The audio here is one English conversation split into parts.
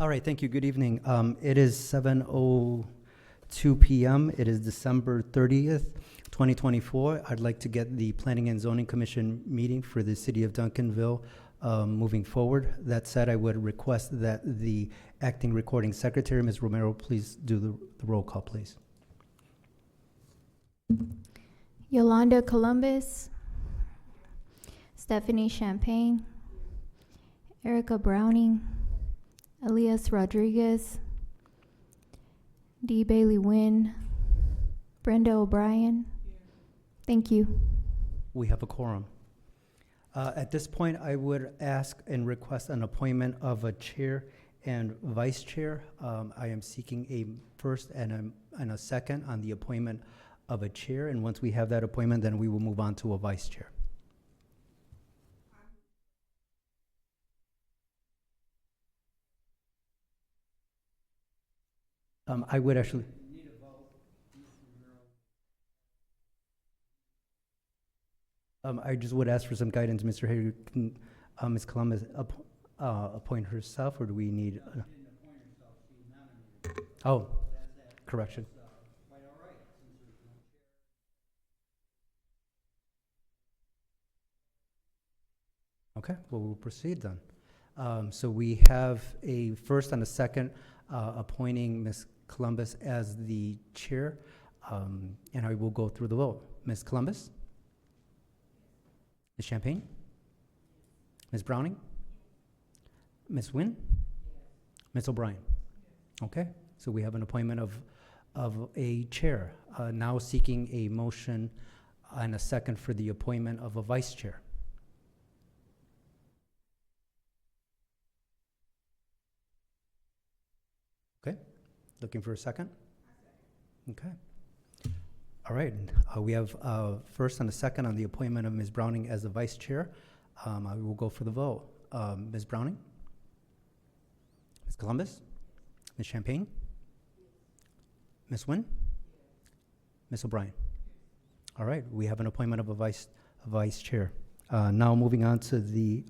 All right, thank you. Good evening. It is 7:02 p.m. It is December 30th, 2024. I'd like to get the Planning and Zoning Commission meeting for the city of Duncanville moving forward. That said, I would request that the acting recording secretary, Ms. Romero, please do the roll call, please. Yolanda Columbus, Stephanie Champagne, Erica Browning, Elias Rodriguez, Dee Bailey Wynn, Brenda O'Brien. Thank you. We have a quorum. At this point, I would ask and request an appointment of a chair and vice chair. I am seeking a first and a second on the appointment of a chair, and once we have that appointment, then we will move on to a vice chair. I would actually. I just would ask for some guidance, Mr. Hager. Can Ms. Columbus appoint herself, or do we need? Oh, correction. Okay, well, we'll proceed then. So we have a first and a second appointing Ms. Columbus as the chair, and I will go through the vote. Ms. Columbus? Ms. Champagne? Ms. Browning? Ms. Wynn? Ms. O'Brien? Okay, so we have an appointment of a chair. Now seeking a motion and a second for the appointment of a vice chair. Okay, looking for a second? Okay. All right, we have first and a second on the appointment of Ms. Browning as the vice chair. I will go for the vote. Ms. Browning? Ms. Columbus? Ms. Champagne? Ms. Wynn? Ms. O'Brien? All right, we have an appointment of a vice chair. Now moving on to the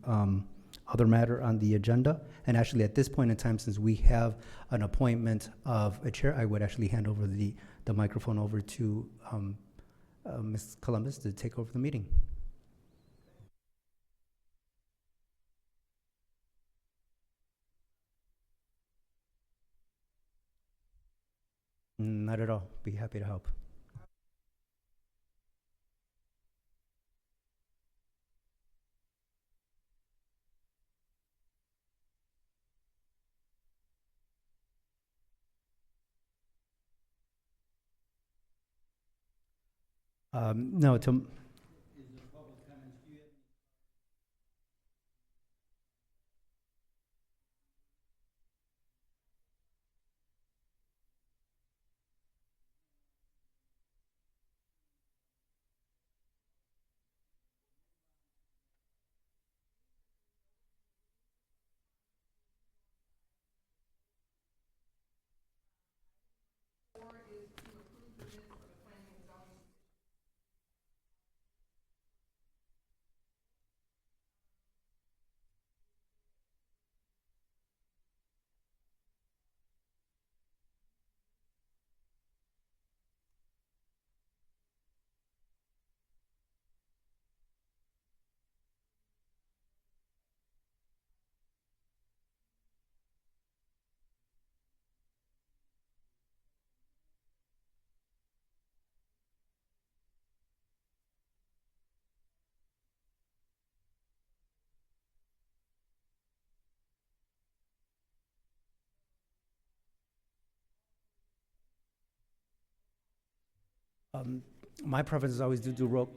other matter on the agenda. And actually at this point in time, since we have an appointment of a chair, I would actually hand over the microphone over to Ms. Columbus to take over the meeting. Not at all. Be happy to help. No, to. My preference is always to do roll.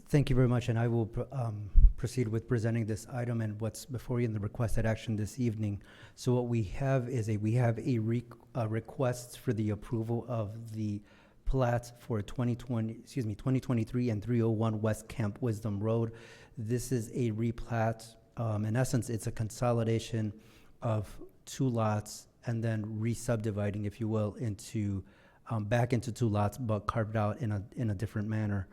Thank you very much, and I will proceed with presenting this item and what's before you in the requested action this evening. So what we have is we have a request for the approval of the plats for 2023 and 301 West Camp Wisdom Road. This is a replat. In essence, it's a consolidation of two lots and then re-subdividing, if you will, into back into two lots, but carved out in a different manner.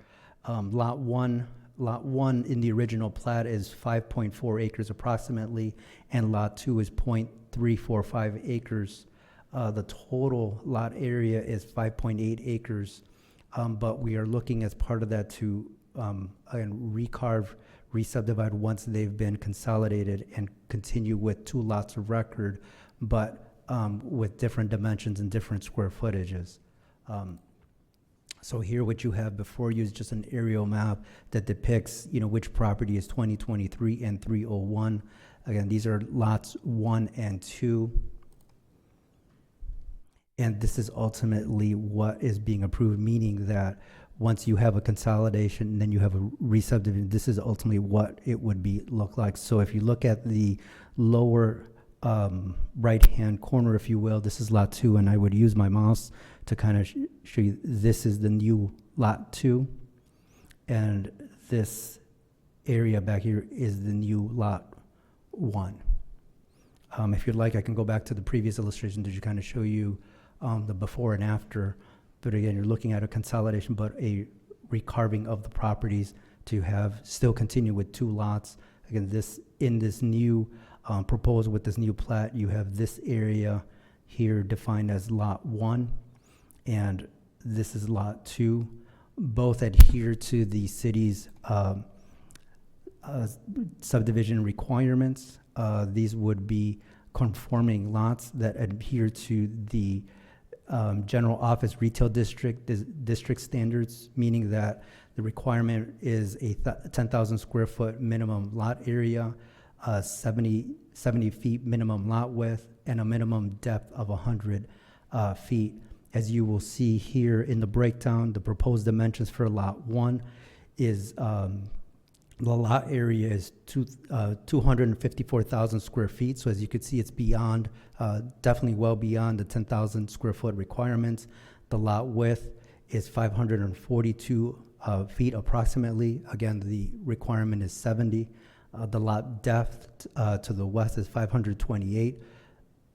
Lot one in the original plat is 5.4 acres approximately, and lot 2 is 0.345 acres. The total lot area is 5.8 acres, but we are looking as part of that to again re-subdivide once they've been consolidated and continue with two lots of record, but with different dimensions and different square footages. So here what you have before you is just an aerial map that depicts, which property is 2023 and 301. Again, these are lots 1 and 2. And this is ultimately what is being approved, meaning that once you have a consolidation and then you have a re-subdivision, this is ultimately what it would look like. So if you look at the lower right-hand corner, if you will, this is lot 2, and I would use my mouse to kind of show you. This is the new lot 2, and this area back here is the new lot 1. If you'd like, I can go back to the previous illustration to kind of show you the before and after. But again, you're looking at a consolidation, but a recarving of the properties to have still continue with two lots. Again, this new proposal with this new plat, you have this area here defined as lot 1, and this is lot 2. Both adhere to the city's subdivision requirements. These would be conforming lots that adhere to the general office retail district standards, meaning that the requirement is a 10,000 square foot minimum lot area, 70 feet minimum lot width, and a minimum depth of 100 feet. As you will see here in the breakdown, the proposed dimensions for lot 1 is the lot area is 254,000 square feet. So as you can see, it's beyond, definitely well beyond the 10,000 square foot requirements. The lot width is 542 feet approximately. Again, the requirement is 70. The lot depth to the west is 528.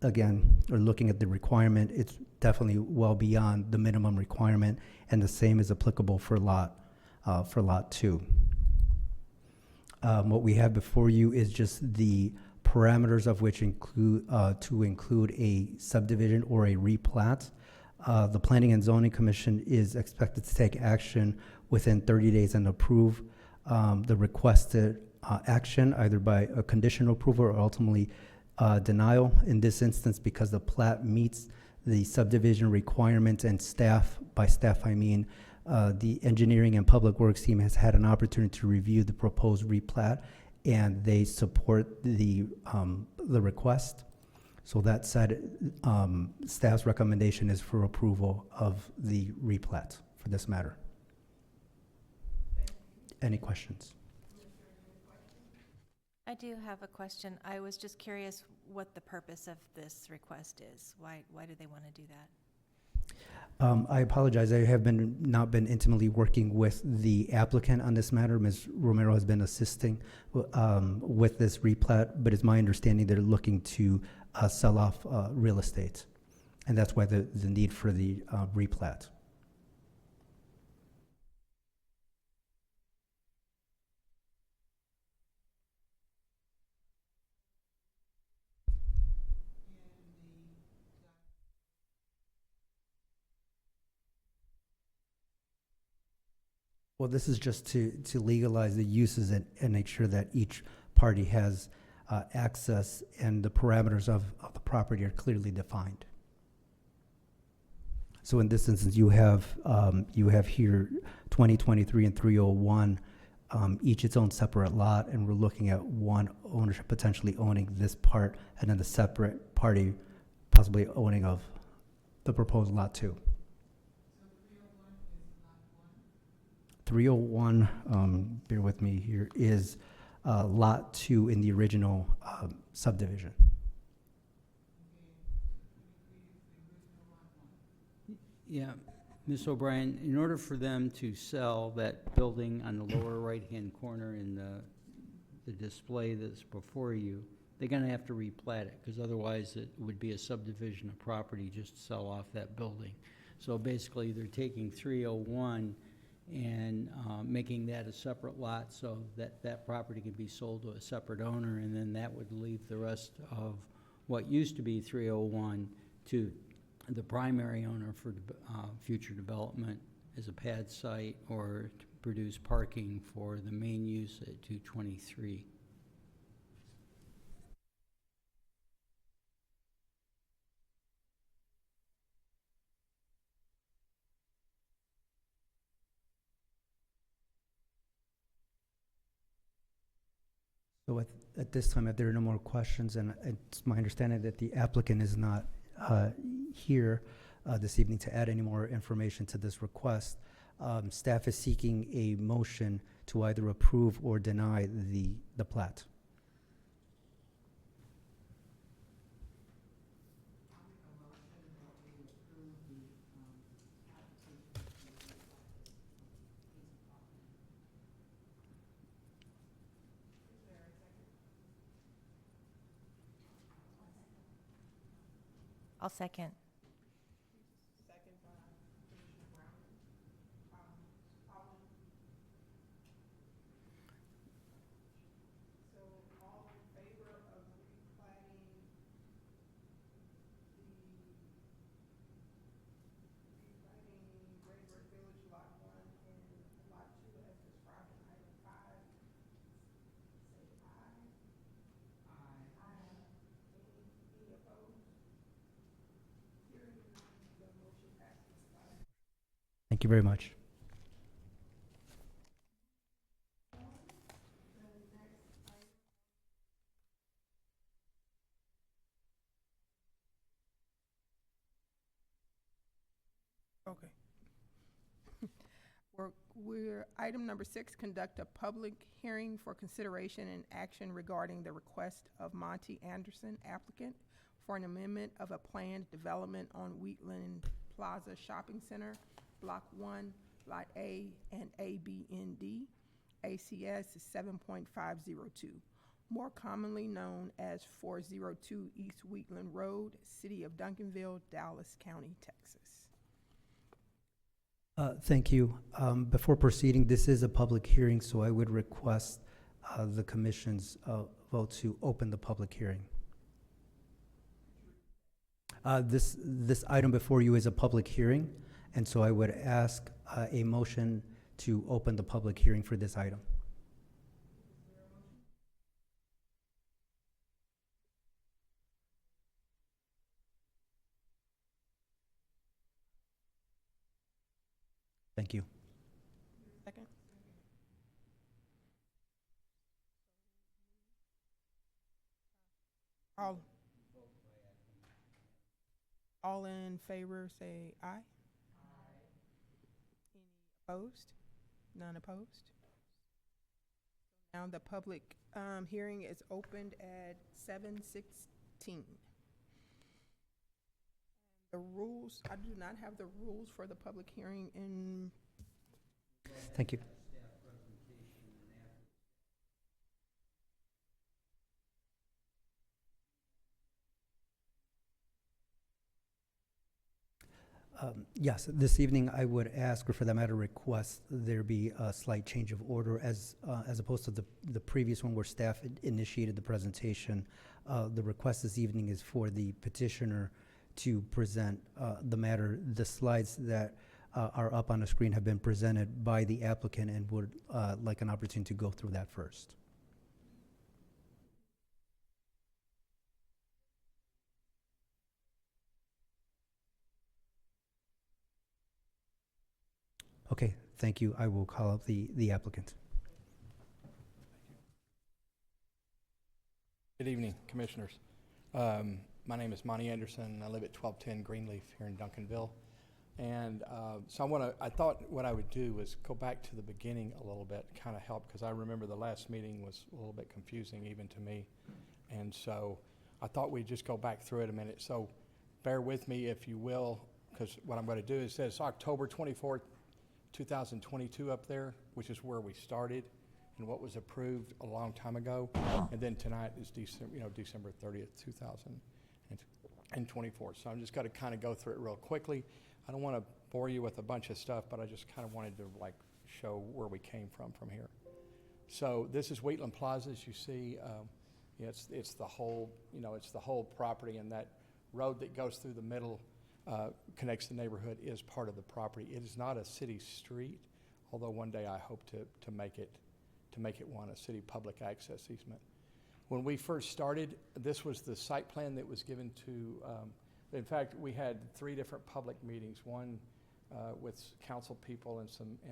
Again, we're looking at the requirement. It's definitely well beyond the minimum requirement, and the same is applicable for lot 2. What we have before you is just the parameters of which include a subdivision or a replat. The Planning and Zoning Commission is expected to take action within 30 days and approve the requested action, either by a conditional approval or ultimately denial. In this instance, because the plat meets the subdivision requirements, and by staff I mean the engineering and public works team has had an opportunity to review the proposed replat, and they support the request. So that said, staff's recommendation is for approval of the replat for this matter. Any questions? I do have a question. I was just curious what the purpose of this request is. Why do they want to do that? I apologize. I have not been intimately working with the applicant on this matter. Ms. Romero has been assisting with this replat, but it's my understanding they're looking to sell off real estate, and that's why the need for the replat. Well, this is just to legalize the uses and make sure that each party has access and the parameters of the property are clearly defined. So in this instance, you have here 2023 and 301, each its own separate lot, and we're looking at one ownership potentially owning this part, and then the separate party possibly owning of the proposed lot 2. 301, bear with me here, is Lot 2 in the original subdivision. Yeah, Ms. O'Brien, in order for them to sell that building on the lower right-hand corner in the display that's before you, they're gonna have to replat it, because otherwise it would be a subdivision of property just to sell off that building. So basically, they're taking 301 and making that a separate lot so that that property can be sold to a separate owner, and then that would leave the rest of what used to be 301 to the primary owner for future development as a pad site or to produce parking for the main use at 223. So at this time, if there are no more questions, and it's my understanding that the applicant is not here this evening to add any more information to this request, staff is seeking a motion to either approve or deny the plat. I'll second. Thank you very much. Okay. We're, item number 6, conduct a public hearing for consideration and action regarding the request of Monty Anderson, applicant, for an amendment of a planned development on Wheatland Plaza Shopping Center, Block 1, Lot A and A, B, and D. ACS is 7.502, more commonly known as 402 East Wheatland Road, City of Duncanville, Dallas County, Texas. Thank you. Before proceeding, this is a public hearing, so I would request the commission's vote to open the public hearing. This item before you is a public hearing, and so I would ask a motion to open the public hearing for this item. Thank you. Second. All in favor, say aye. Aye. Any opposed? None opposed? Now the public hearing is opened at 7:16. The rules, I do not have the rules for the public hearing in. Thank you. Yes, this evening I would ask, or for that matter request, there be a slight change of order as opposed to the previous one where staff initiated the presentation. The request this evening is for the petitioner to present the matter. The slides that are up on the screen have been presented by the applicant and would like an opportunity to go through that first. Okay, thank you. I will call up the applicant. Good evening, Commissioners. My name is Monty Anderson. I live at 1210 Greenleaf here in Duncanville. And so I thought what I would do was go back to the beginning a little bit, kind of help, because I remember the last meeting was a little bit confusing even to me. And so I thought we'd just go back through it a minute. So bear with me if you will, because what I'm going to do is it says October 24th, 2022 up there, which is where we started and what was approved a long time ago. And then tonight is December 30th, 2024. So I'm just going to kind of go through it real quickly. I don't want to bore you with a bunch of stuff, but I just kind of wanted to like show where we came from here. So this is Wheatland Plaza, as you see. It's the whole, it's the whole property, and that road that goes through the middle connects the neighborhood is part of the property. It is not a city street, although one day I hope to make it one, a city public access easement. When we first started, this was the site plan that was given to. In fact, we had 3 different public meetings, one with council people and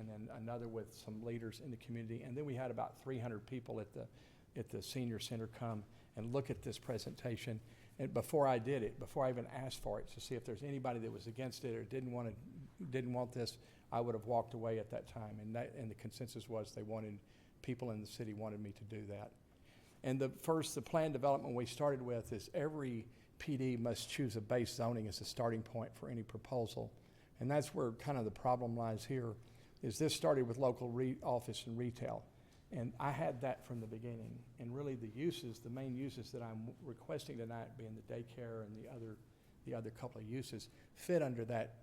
then another with some leaders in the community. And then we had about 300 people at the senior center come and look at this presentation. And before I did it, before I even asked for it, to see if there's anybody that was against it or didn't want this, I would have walked away at that time. And the consensus was people in the city wanted me to do that. And the plan development we started with is every PD must choose a base zoning as a starting point for any proposal. And that's where kind of the problem lies here, is this started with local office and retail. And I had that from the beginning. And really the main uses that I'm requesting tonight, being the daycare and the other couple of uses, fit under that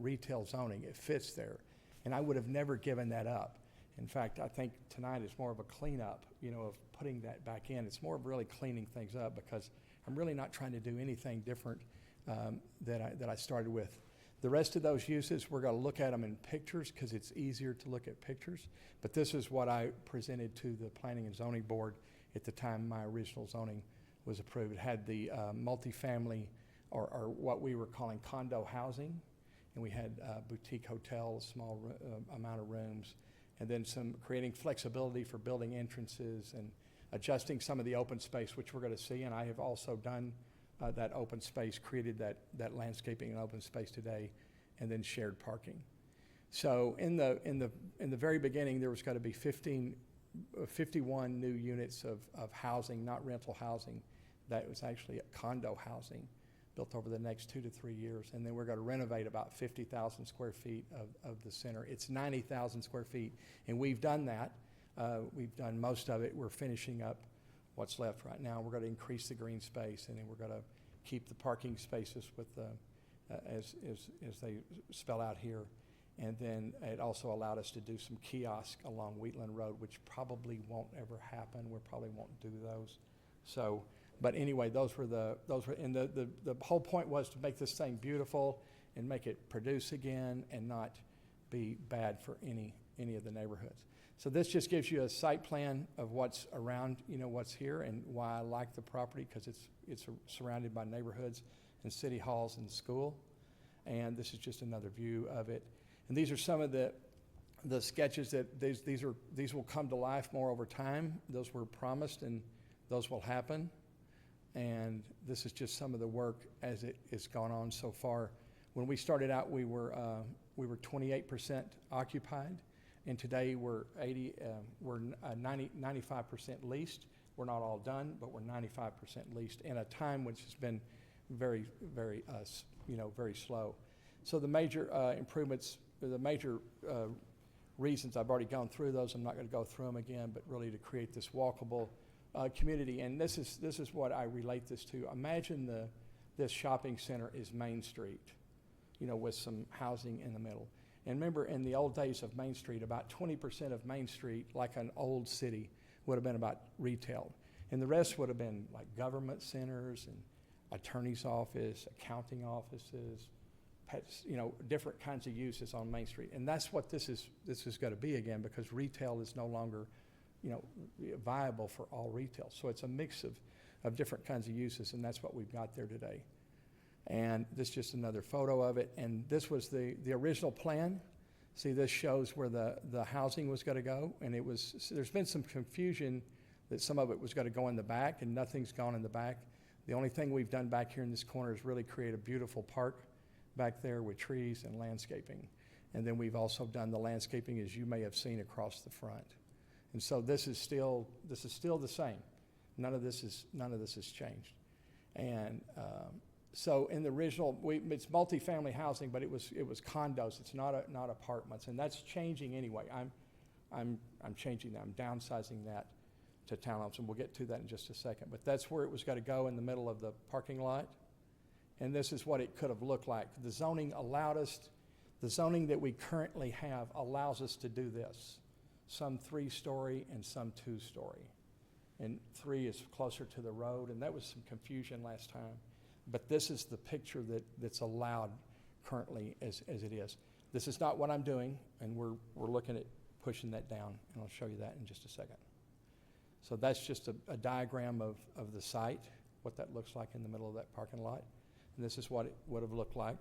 retail zoning. It fits there. And I would have never given that up. In fact, I think tonight is more of a cleanup, of putting that back in. It's more of really cleaning things up, because I'm really not trying to do anything different that I started with. The rest of those uses, we're going to look at them in pictures because it's easier to look at pictures. But this is what I presented to the Planning and Zoning Board at the time my original zoning was approved. It had the multifamily, or what we were calling condo housing, and we had boutique hotels, small amount of rooms, and then creating flexibility for building entrances and adjusting some of the open space, which we're going to see. And I have also done that open space, created that landscaping and open space today, and then shared parking. So in the very beginning, there was going to be 51 new units of housing, not rental housing. That was actually condo housing built over the next 2 to 3 years. And then we're going to renovate about 50,000 square feet of the center. It's 90,000 square feet, and we've done that. We've done most of it. We're finishing up what's left right now. We're going to increase the green space, and then we're going to keep the parking spaces with as they spell out here. And then it also allowed us to do some kiosks along Wheatland Road, which probably won't ever happen. We probably won't do those. So, but anyway, and the whole point was to make this thing beautiful and make it produce again and not be bad for any of the neighborhoods. So this just gives you a site plan of what's around, what's here, and why I like the property, because it's surrounded by neighborhoods and city halls and school. And this is just another view of it. And these are some of the sketches that these will come to life more over time. Those were promised, and those will happen. And this is just some of the work as it's gone on so far. When we started out, we were 28% occupied. And today we're 95% leased. We're not all done, but we're 95% leased in a time which has been very, very, very slow. So the major improvements, the major reasons, I've already gone through those. I'm not going to go through them again, but really to create this walkable community. And this is what I relate this to. Imagine this shopping center is Main Street, with some housing in the middle. And remember, in the old days of Main Street, about 20% of Main Street, like an old city, would have been about retail. And the rest would have been like government centers and attorney's office, accounting offices, pets, different kinds of uses on Main Street. And that's what this is going to be again, because retail is no longer, viable for all retail. So it's a mix of different kinds of uses, and that's what we've got there today. And this is just another photo of it. And this was the original plan. See, this shows where the housing was going to go. And there's been some confusion that some of it was going to go in the back, and nothing's gone in the back. The only thing we've done back here in this corner is really create a beautiful park back there with trees and landscaping. And then we've also done the landscaping, as you may have seen, across the front. And so this is still the same. None of this has changed. And so in the original, it's multifamily housing, but it was condos. It's not apartments, and that's changing anyway. I'm changing that. I'm downsizing that to townhomes, and we'll get to that in just a second. But that's where it was going to go, in the middle of the parking lot. And this is what it could have looked like. The zoning that we currently have allows us to do this. Some 3-story and some 2-story. And 3 is closer to the road, and that was some confusion last time. But this is the picture that's allowed currently as it is. This is not what I'm doing, and we're looking at pushing that down, and I'll show you that in just a second. So that's just a diagram of the site, what that looks like in the middle of that parking lot. And this is what it would have looked like,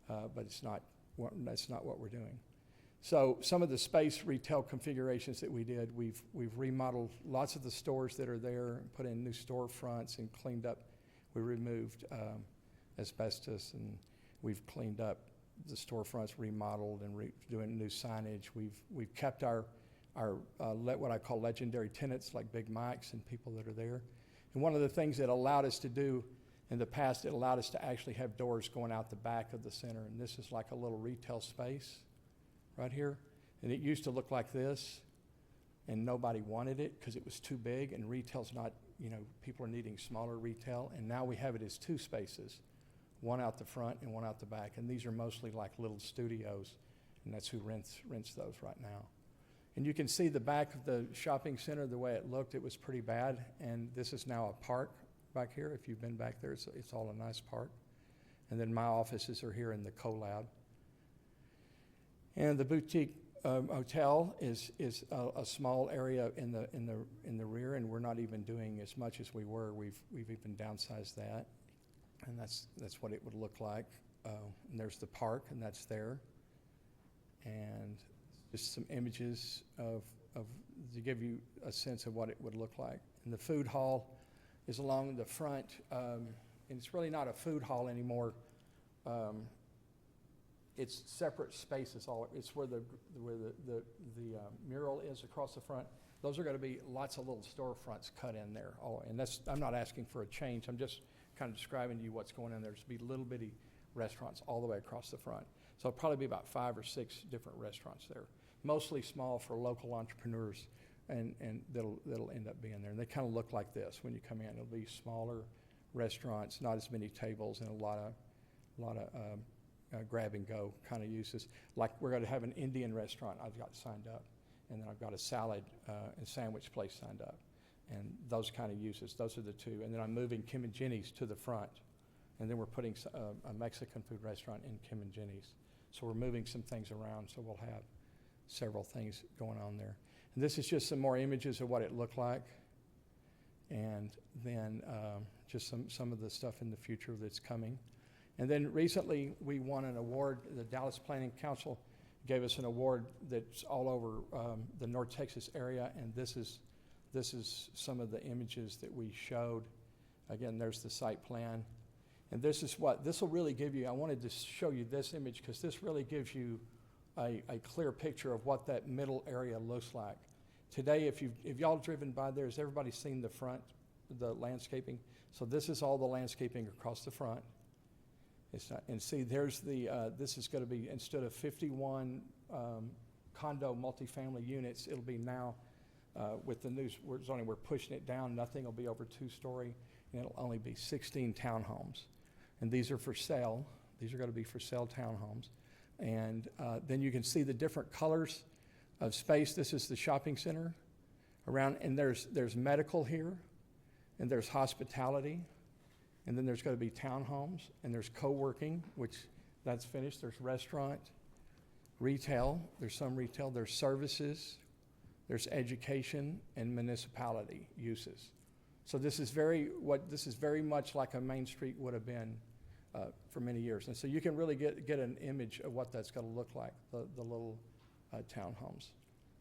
but that's not what we're doing. So some of the space retail configurations that we did, we've remodeled lots of the stores that are there, and put in new storefronts and cleaned up. We removed asbestos, and we've cleaned up the storefronts, remodeled, and doing new signage. We've kept our what I call legendary tenants, like Big Mike's and people that are there. And one of the things that allowed us to do in the past, it allowed us to actually have doors going out the back of the center. And this is like a little retail space right here. And it used to look like this, and nobody wanted it because it was too big, and retail's not, people are needing smaller retail. And now we have it as 2 spaces, one out the front and one out the back. And these are mostly like little studios, and that's who rents those right now. And you can see the back of the shopping center, the way it looked, it was pretty bad. And this is now a park back here. If you've been back there, it's all a nice park. And then my offices are here in the co-lab. And the boutique hotel is a small area in the rear, and we're not even doing as much as we were. We've even downsized that, and that's what it would look like. And there's the park, and that's there. And just some images of to give you a sense of what it would look like. And the food hall is along the front, and it's really not a food hall anymore. It's separate spaces. It's where the mural is across the front. Those are going to be lots of little storefronts cut in there. And I'm not asking for a change. I'm just kind of describing to you what's going on there. There's be little bitty restaurants all the way across the front. So it'll probably be about 5 or 6 different restaurants there, mostly small for local entrepreneurs, and that'll end up being there. And they kind of look like this when you come in. It'll be smaller restaurants, not as many tables, and a lot of grab and go kind of uses. Like we're going to have an Indian restaurant I've got signed up, and then I've got a salad and sandwich place signed up, and those kind of uses. Those are the 2. And then I'm moving Kim and Jenny's to the front, and then we're putting a Mexican food restaurant in Kim and Jenny's. So we're moving some things around, so we'll have several things going on there. And this is just some more images of what it looked like, and then just some of the stuff in the future that's coming. And then recently we won an award. The Dallas Planning Council gave us an award that's all over the North Texas area, and this is some of the images that we showed. Again, there's the site plan. And this will really give you, I wanted to show you this image because this really gives you a clear picture of what that middle area looks like. Today, if y'all driven by there, has everybody seen the front, the landscaping? So this is all the landscaping across the front. And see, there's this is going to be, instead of 51 condo multifamily units, it'll be now, with the new zoning, we're pushing it down. Nothing will be over 2-story, and it'll only be 16 townhomes. And these are for sale. These are going to be for sale townhomes. And then you can see the different colors of space. This is the shopping center around, and there's medical here, and there's hospitality, and then there's going to be townhomes, and there's co-working, which that's finished. There's restaurant, retail. There's some retail. There's services. There's education and municipality uses. So this is very much like a Main Street would have been for many years. And so you can really get an image of what that's going to look like, the little townhomes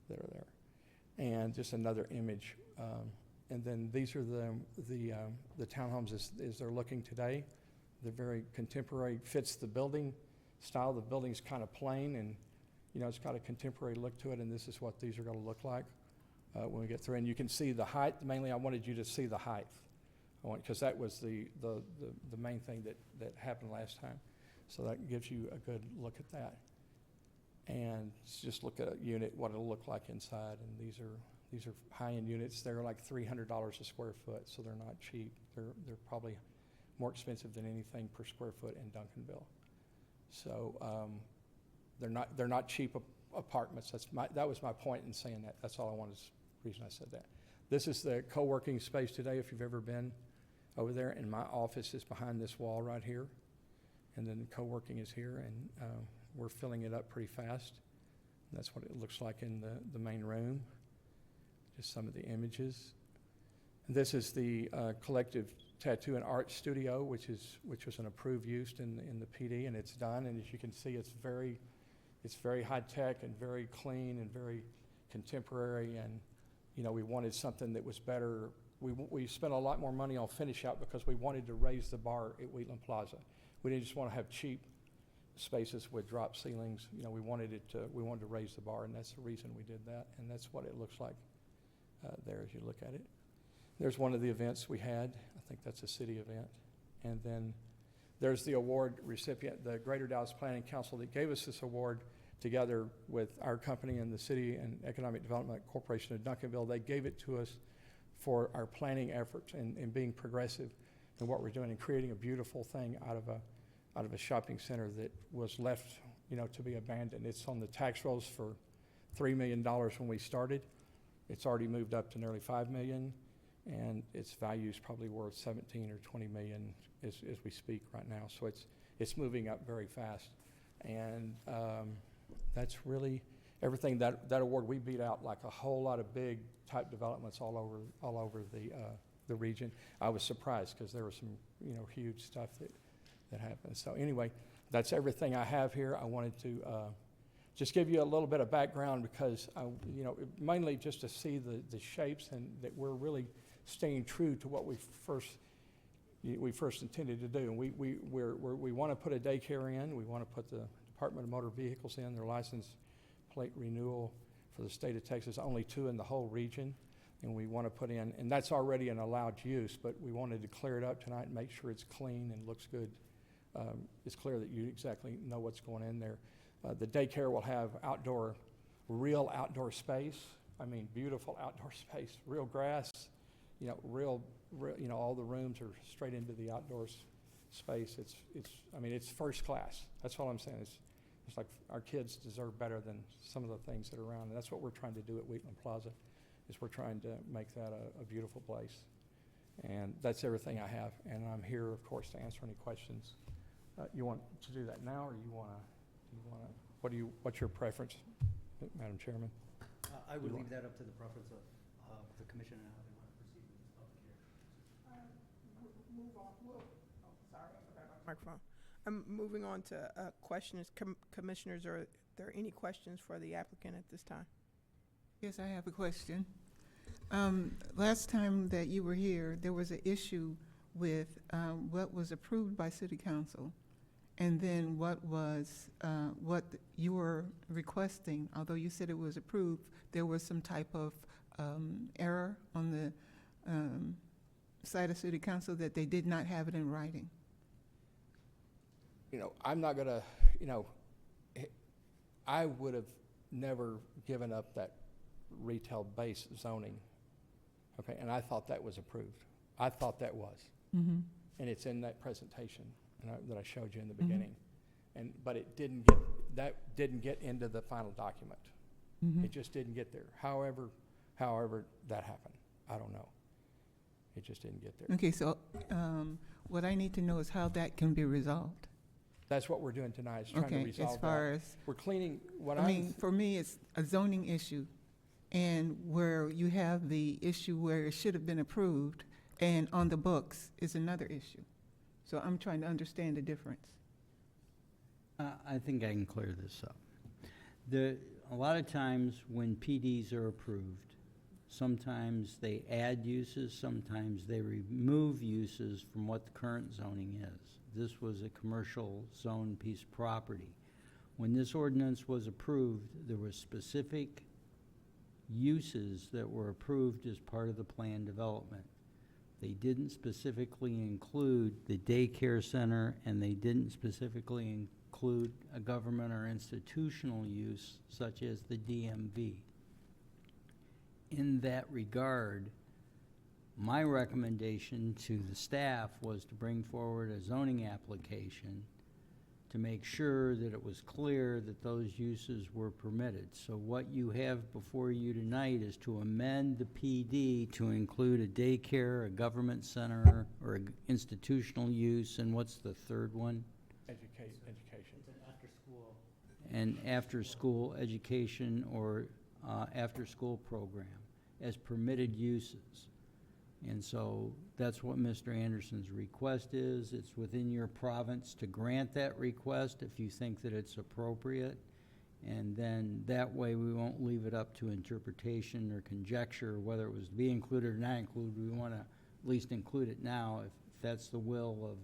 that are there. And just another image. And then these are the townhomes as they're looking today. They're very contemporary, fits the building style. The building's kind of plain and, you know, it's got a contemporary look to it, and this is what these are gonna look like when we get through. And you can see the height. Mainly, I wanted you to see the height. Because that was the main thing that happened last time. So that gives you a good look at that. And just look at a unit, what it'll look like inside. And these are high-end units. They're like $300 a square foot, so they're not cheap. They're probably more expensive than anything per square foot in Duncanville. So they're not cheap apartments. That was my point in saying that. That's all I wanted. The reason I said that. This is the co-working space today. If you've ever been over there, and my office is behind this wall right here, and then the co-working is here, and we're filling it up pretty fast. And that's what it looks like in the main room. Just some of the images. And this is the collective tattoo and art studio, which was an approved use in the PD, and it's done. And as you can see, it's very high tech and very clean and very contemporary. And you know, we wanted something that was better. We spent a lot more money on finish out because we wanted to raise the bar at Wheatland Plaza. We didn't just want to have cheap spaces with drop ceilings. You know, we wanted to raise the bar, and that's the reason we did that. And that's what it looks like there as you look at it. There's one of the events we had. I think that's a city event. And then there's the award recipient, the Greater Dallas Planning Council that gave us this award together with our company and the City and Economic Development Corporation of Duncanville. They gave it to us for our planning efforts and being progressive in what we're doing and creating a beautiful thing out of a shopping center that was left, you know, to be abandoned. It's on the tax rolls for $3 million when we started. It's already moved up to nearly $5 million, and its value is probably worth 17 or 20 million as we speak right now. So it's moving up very fast, and that's really everything. That award, we beat out like a whole lot of big type developments all over the region. I was surprised because there was some, you know, huge stuff that happened. So anyway, that's everything I have here. I wanted to just give you a little bit of background because you know, mainly just to see the shapes and that we're really staying true to what we first intended to do. And we want to put a daycare in. We want to put the Department of Motor Vehicles in, their license plate renewal for the state of Texas, only 2 in the whole region. And we want to put in, and that's already an allowed use, but we wanted to clear it up tonight and make sure it's clean and looks good. It's clear that you exactly know what's going in there. The daycare will have real outdoor space. I mean, beautiful outdoor space, real grass, you know, real, you know, all the rooms are straight into the outdoors space. I mean, it's first class. That's all I'm saying. It's like our kids deserve better than some of the things that are around. And that's what we're trying to do at Wheatland Plaza, is we're trying to make that a beautiful place. And that's everything I have. And I'm here, of course, to answer any questions. You want to do that now, or what's your preference, Madam Chairman? I would leave that up to the preference of the commission and how they want to proceed with this public hearing. Move on. Sorry, I forgot my microphone. I'm moving on to questions. Commissioners, are there any questions for the applicant at this time? Yes, I have a question. Last time that you were here, there was an issue with what was approved by City Council, and then what you were requesting. Although you said it was approved, there was some type of error on the side of City Council that they did not have it in writing. You know, I'm not gonna, you know, I would have never given up that retail base zoning. Okay, and I thought that was approved. I thought that was. Mm-hmm. And it's in that presentation that I showed you in the Mm-hmm. beginning. But it didn't get into the final document. Mm-hmm. It just didn't get there. However that happened, I don't know. It just didn't get there. Okay, so what I need to know is how that can be resolved. That's what we're doing tonight, is trying to Okay, resolve as far that. as, We're cleaning what I mean, for me, it's a zoning issue, and where you have the issue where it should have been approved, and on the books is another issue. So I'm trying to understand the difference. I think I can clear this up. A lot of times when PDs are approved, Sometimes they add uses, sometimes they remove uses from what the current zoning is. This was a commercial zone piece of property. When this ordinance was approved, there were specific uses that were approved as part of the plan development. They didn't specifically include the daycare center, and they didn't specifically include a government or institutional use such as the DMV. In that regard, my recommendation to the staff was to bring forward a zoning application to make sure that it was clear that those uses were permitted. So what you have before you tonight is to amend the PD to include a daycare, a government center, or an institutional use, and what's the third one? Education. And after-school education or after-school program as permitted uses. And so that's what Mr. Anderson's request is. It's within your province to grant that request if you think that it's appropriate. And then that way we won't leave it up to interpretation or conjecture whether it was to be included or not included. We want to at least include it now if that's the will of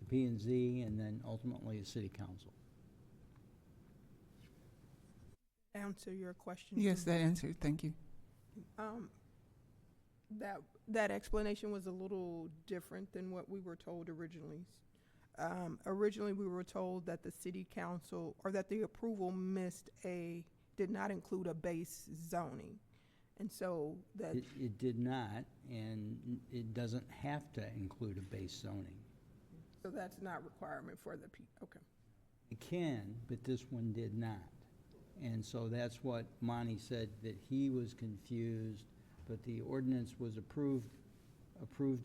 the P&Z and then ultimately the City Council. Answer your question. Yes, that answered, thank you. That explanation was a little different than what we were told originally. Originally, we were told that the city council, or that the approval did not include a base zoning. And so that. It did not, and it doesn't have to include a base zoning. So that's not requirement for the okay. It can, but this one did not. And so that's what Monty said, that he was confused, but the ordinance was approved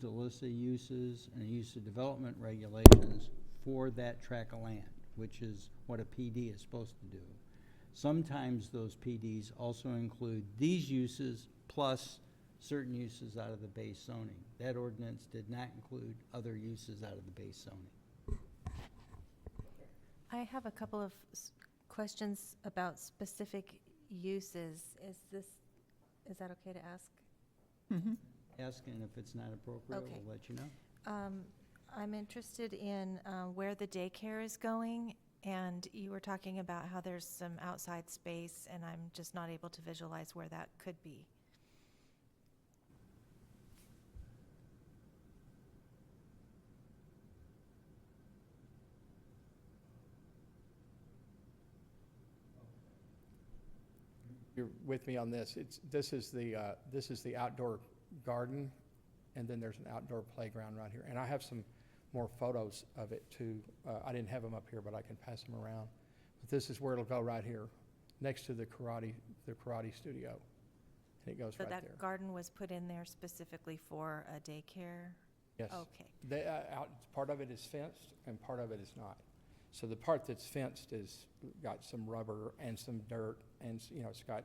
a list of uses and a use of development regulations for that tract of land, which is what a PD is supposed to do. Sometimes those PDs also include these uses plus certain uses out of the base zoning. That ordinance did not include other uses out of the base zoning. I have a couple of questions about specific uses. Is that okay to ask? Mm-hmm. Ask, and if it's not appropriate, Okay. we'll let you know. I'm interested in where the daycare is going, and you were talking about how there's some outside space, and I'm just not able to visualize where that could be. You're with me on this. This is the outdoor garden, and then there's an outdoor playground right here. And I have some more photos of it too. I didn't have them up here, but I can pass them around. But this is where it'll go right here, next to the karate studio. And it goes So right there. that garden was put in there specifically for a daycare? Yes. Okay. Part of it is fenced and part of it is not. So the part that's fenced is got some rubber and some dirt, and it's got,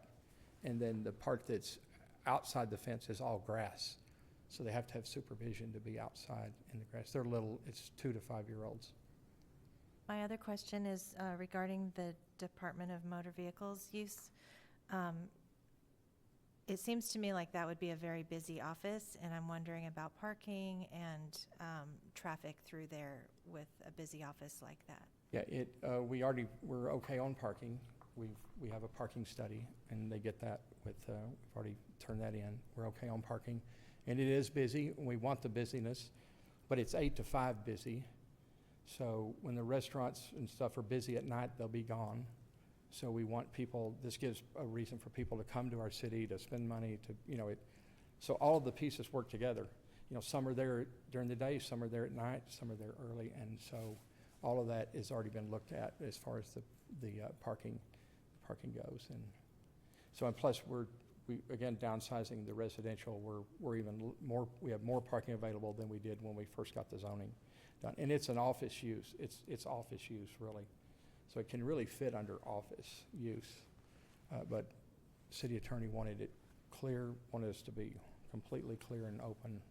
and then the part that's outside the fence is all grass. So they have to have supervision to be outside in the grass. They're little, it's 2 to 5 year olds. My other question is regarding the Department of Motor Vehicles use. It seems to me like that would be a very busy office, and I'm wondering about parking and traffic through there with a busy office like that. Yeah, we're okay on parking. We have a parking study, and they get that with, we've already turned that in. We're okay on parking. And it is busy, and we want the busyness, but it's 8 to 5 busy. So when the restaurants and stuff are busy at night, they'll be gone. So we want people, this gives a reason for people to come to our city, to spend money, so all of the pieces work together. Some are there during the day, some are there at night, some are there early, and so all of that has already been looked at as far as the parking goes. And so, and plus we again, downsizing the residential, we're even more, we have more parking available than we did when we first got the zoning done. And it's an office use, it's office use really. So it can really fit under office use. But city attorney wanted it clear, wanted us to be completely clear and open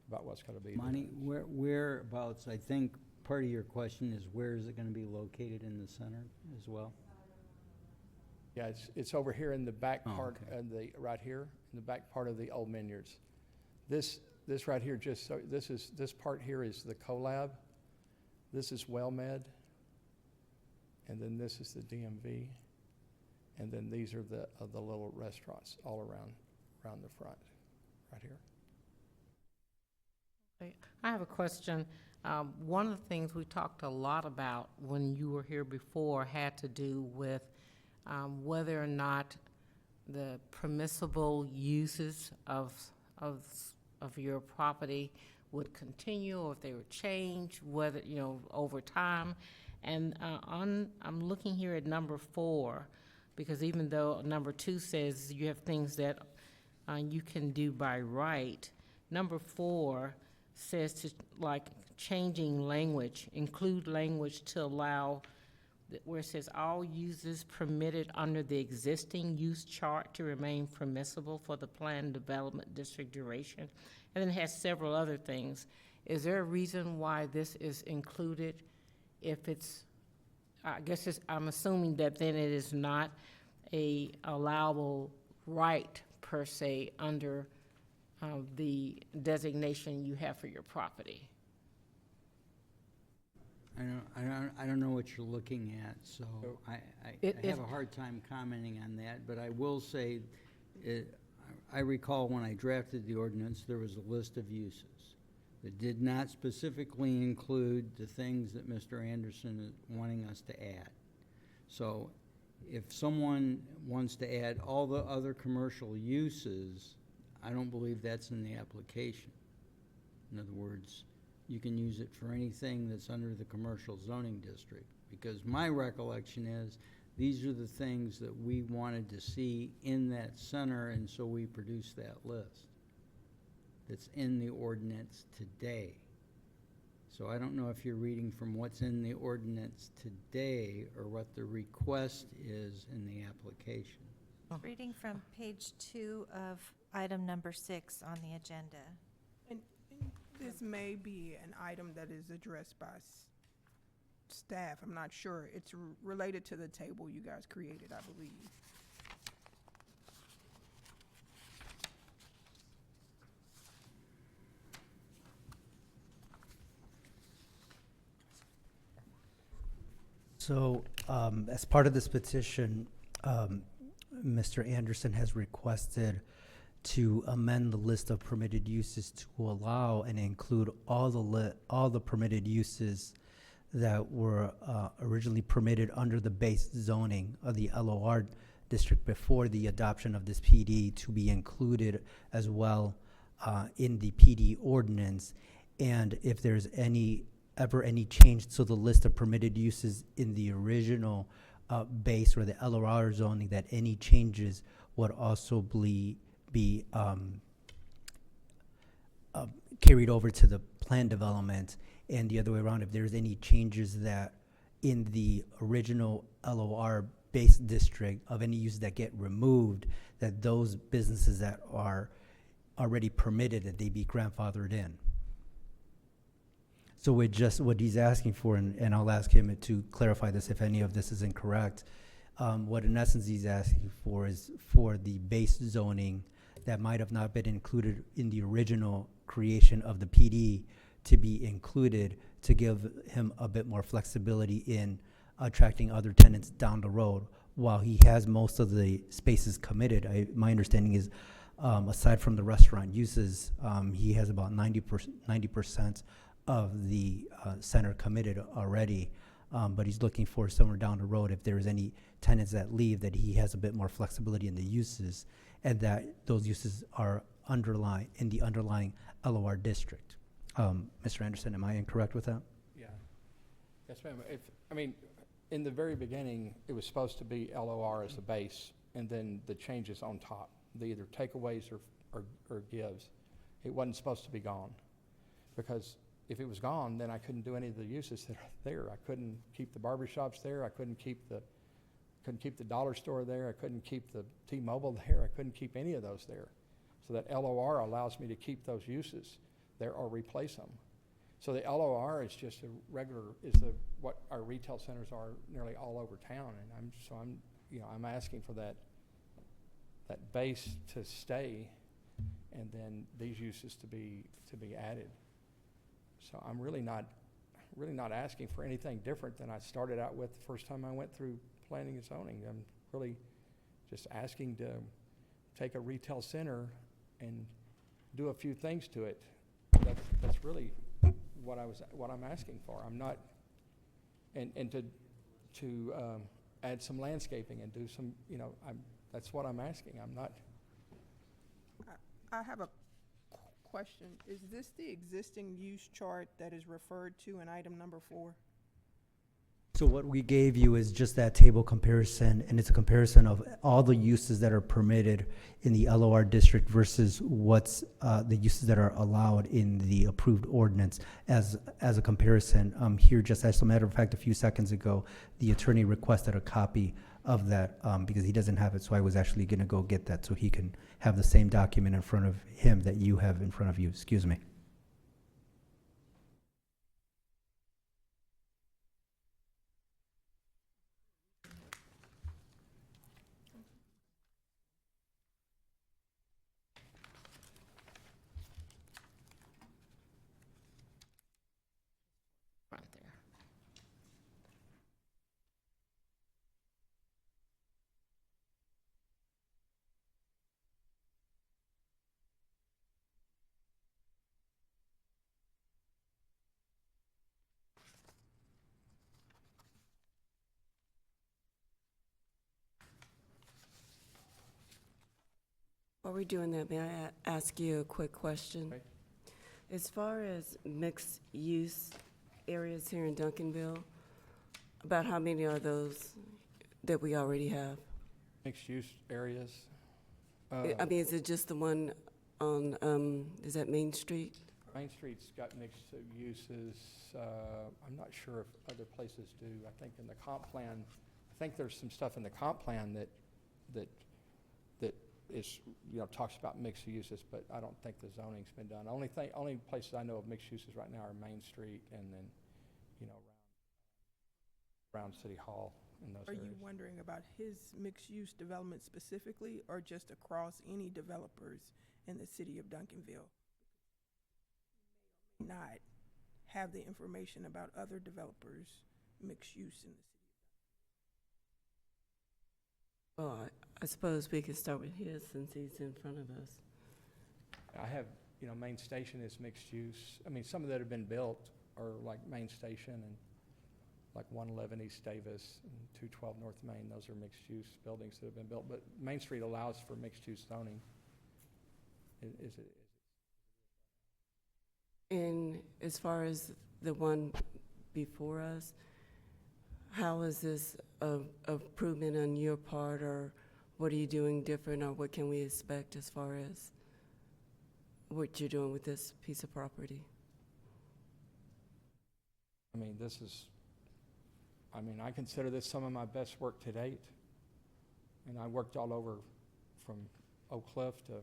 about what's going to be. Monty, whereabouts, I think part of your question is where is it going to be located in the center as well? Yeah, it's over here in the back Oh, part, okay. right here, in the back part of the old Minyards. This right here, this part here is the collab. This is WellMed. And then this is the DMV. And then these are the little restaurants all around the front, right here. I have a question. One of the things we talked a lot about when you were here before had to do with whether or not the permissible uses of your property would continue, or if they would change, whether, over time. And I'm looking here at number 4, because even though number 2 says you have things that you can do by right, number 4 says to, like, changing language, include language to allow, where it says all uses permitted under the existing use chart to remain permissible for the planned development district duration. And then it has several other things. Is there a reason why this is included? If it's, I guess I'm assuming that then it is not a allowable right per se under the designation you have for your property. I don't know what you're looking at, so I have a hard time commenting on that, but I will say, I recall when I drafted the ordinance, there was a list of uses that did not specifically include the things that Mr. Anderson is wanting us to add. So if someone wants to add all the other commercial uses, I don't believe that's in the application. In other words, you can use it for anything that's under the commercial zoning district, because my recollection is these are the things that we wanted to see in that center, and so we produced that list that's in the ordinance today. So I don't know if you're reading from what's in the ordinance today or what the request is in the application. Reading from page 2 of item number 6 on the agenda. And this may be an item that is addressed by staff. I'm not sure. It's related to the table you guys created, I believe. So, as part of this petition, Mr. Anderson has requested to amend the list of permitted uses to allow and include all the permitted uses that were originally permitted under the base zoning of the LOR district before the adoption of this PD to be included as well in the PD ordinance. And if there's ever any change to the list of permitted uses in the original base or the LOR zoning, that any changes would also be carried over to the plan development, and the other way around, if there's any changes that in the original LOR base district of any uses that get removed, that those businesses that are already permitted, that they be grandfathered in. So with just what he's asking for, and I'll ask him to clarify this if any of this is incorrect, what in essence he's asking for is for the base zoning that might have not been included in the original creation of the PD to be included, to give him a bit more flexibility in attracting other tenants down the road. While he has most of the spaces committed, my understanding is, aside from the restaurant uses, he has about 90% of the center committed already, but he's looking for somewhere down the road, if there's any tenants that leave, that he has a bit more flexibility in the uses, and that those uses are in the underlying LOR district. Mr. Anderson, am I incorrect with that? Yeah. Yes, ma'am. In the very beginning, it was supposed to be LOR as the base, and then the changes on top, the either takeaways or gives. It wasn't supposed to be gone, because if it was gone, then I couldn't do any of the uses that are there. I couldn't keep the barbershops there. I couldn't keep the dollar store there. I couldn't keep the T-Mobile there. I couldn't keep any of those there. So that LOR allows me to keep those uses there or replace them. So the LOR is just what our retail centers are nearly all over town. And you know, I'm asking for that base to stay, and then these uses to be added. So I'm really not asking for anything different than I started out with the first time I went through planning and zoning. I'm really just asking to take a retail center and do a few things to it. That's really what I'm asking for. I'm not, and to add some landscaping and do some, you know, that's what I'm asking. I'm not. I have a question. Is this the existing use chart that is referred to in item number 4? So what we gave you is just that table comparison, and it's a comparison of all the uses that are permitted in the LOR district versus what's the uses that are allowed in the approved ordinance as a comparison. Here, just as a matter of fact, a few seconds ago, the attorney requested a copy of that because he doesn't have it, so I was actually going to go get that so he can have the same document in front of him that you have in front of you. Excuse me. Right there. While we're doing that, may I ask you a quick question? Okay. As far as mixed-use areas here in Duncanville, about how many are those that we already have? Mixed-use areas. I mean, is it just the one on, is that Main Street? Main Street's got mixed uses. I'm not sure if other places do. I think in the comp plan, I think there's some stuff in the comp plan that is, you know, talks about mixed uses, but I don't think the zoning's been done. Only places I know of mixed uses right now are Main Street and then, you know, around City Hall in those Are areas. you wondering about his mixed-use development specifically, or just across any developers in the city of Duncanville? Not have the information about other developers' mixed use in the city. Well, I suppose we could start with his since he's in front of us. I have, you know, Main Station is mixed use. I mean, some of that have been built are like Main Station and like 111 East Davis and 212 North Main. Those are mixed use buildings that have been built, but Main Street allows for mixed use zoning. Is it? And as far as the one before us, how is this a improvement on your part, or what are you doing different, or what can we expect as far as what you're doing with this piece of property? I mean, I consider this some of my best work to date. And I worked all over from Oak Cliff to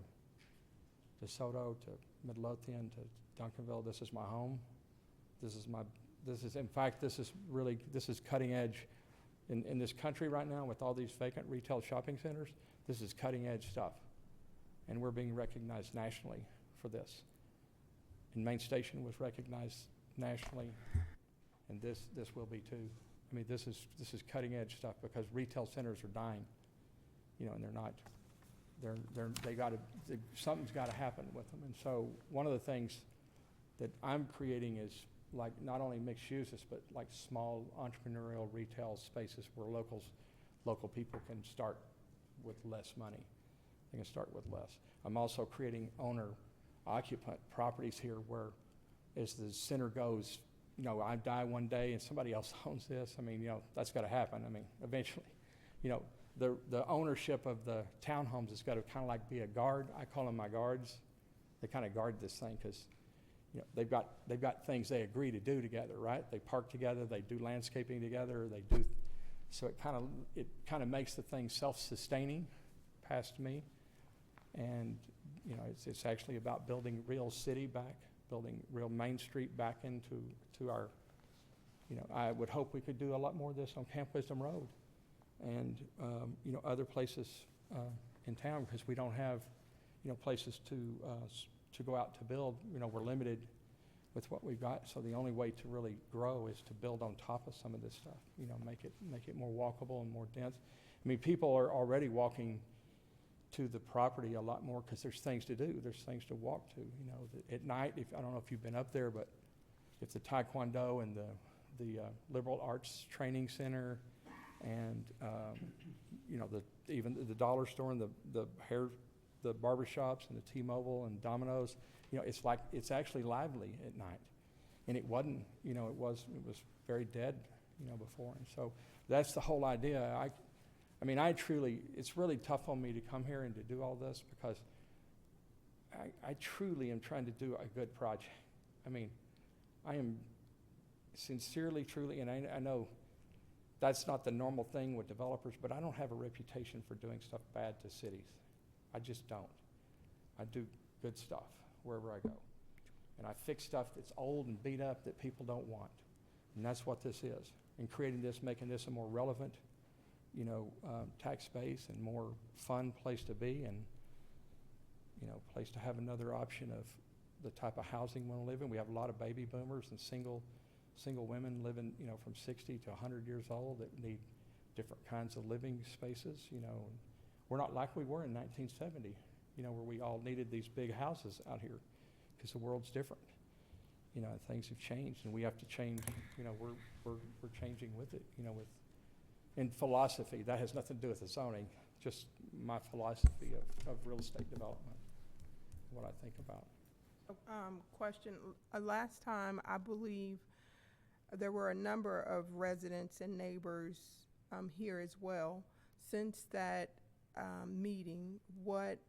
DeSoto to Midlothian to Duncanville. This is my home. In fact, this is cutting edge in this country right now with all these vacant retail shopping centers. This is cutting edge stuff. And we're being recognized nationally for this. And Main Station was recognized nationally, and this will be too. I mean, this is cutting edge stuff because retail centers are dying, you know, and something's got to happen with them. And so one of the things that I'm creating is like not only mixed uses, but like small entrepreneurial retail spaces where local people can start with less money. They can start with less. I'm also creating owner-occupant properties here where, as the center goes, you know, I die one day and somebody else owns this. I mean, you know, that's got to happen. I mean, eventually, you know, the ownership of the townhomes has got to kind of like be a guard. I call them my guards. They kind of guard this thing because, you know, they've got things they agree to do together, right? They park together, they do landscaping together, so it kind of makes the thing self-sustaining past me. And, you know, it's actually about building real city back, building real Main Street back into our, you know, I would hope we could do a lot more of this on Camp Wisdom Road. and, you know, other places in town, because we don't have, you know, places to go out to build. You know, we're limited with what we've got, so the only way to really grow is to build on top of some of this stuff, you know, make it more walkable and more dense. I mean, people are already walking to the property a lot more because there's things to do, there's things to walk to, you know. At night, I don't know if you've been up there, but if the Taekwondo and the Liberal Arts Training Center and, you know, even the dollar store and the barber shops and the T-Mobile and Domino's, you know, it's actually lively at night. And it wasn't, you know, it was very dead, you know, before. And so that's the whole idea. I mean, it's really tough on me to come here and to do all this because I truly am trying to do a good project. I mean, I am sincerely, truly, and I know that's not the normal thing with developers, but I don't have a reputation for doing stuff bad to cities. I just don't. I do good stuff wherever I go. And I fix stuff that's old and beat up that people don't want. And that's what this is. And creating this, making this a more relevant, you know, tax base and more fun place to be, and, you know, place to have another option of the type of housing we want to live in. We have a lot of baby boomers and single women living, you know, from 60 to 100 years old that need different kinds of living spaces, you know. We're not like we were in 1970, you know, where we all needed these big houses out here because the world's different. You know, things have changed, and we have to change. You know, we're changing with it, you know, in philosophy. That has nothing to do with the zoning, just my philosophy of real estate development, what I think about. Question, last time, I believe there were a number of residents and neighbors here as well. Since that meeting, what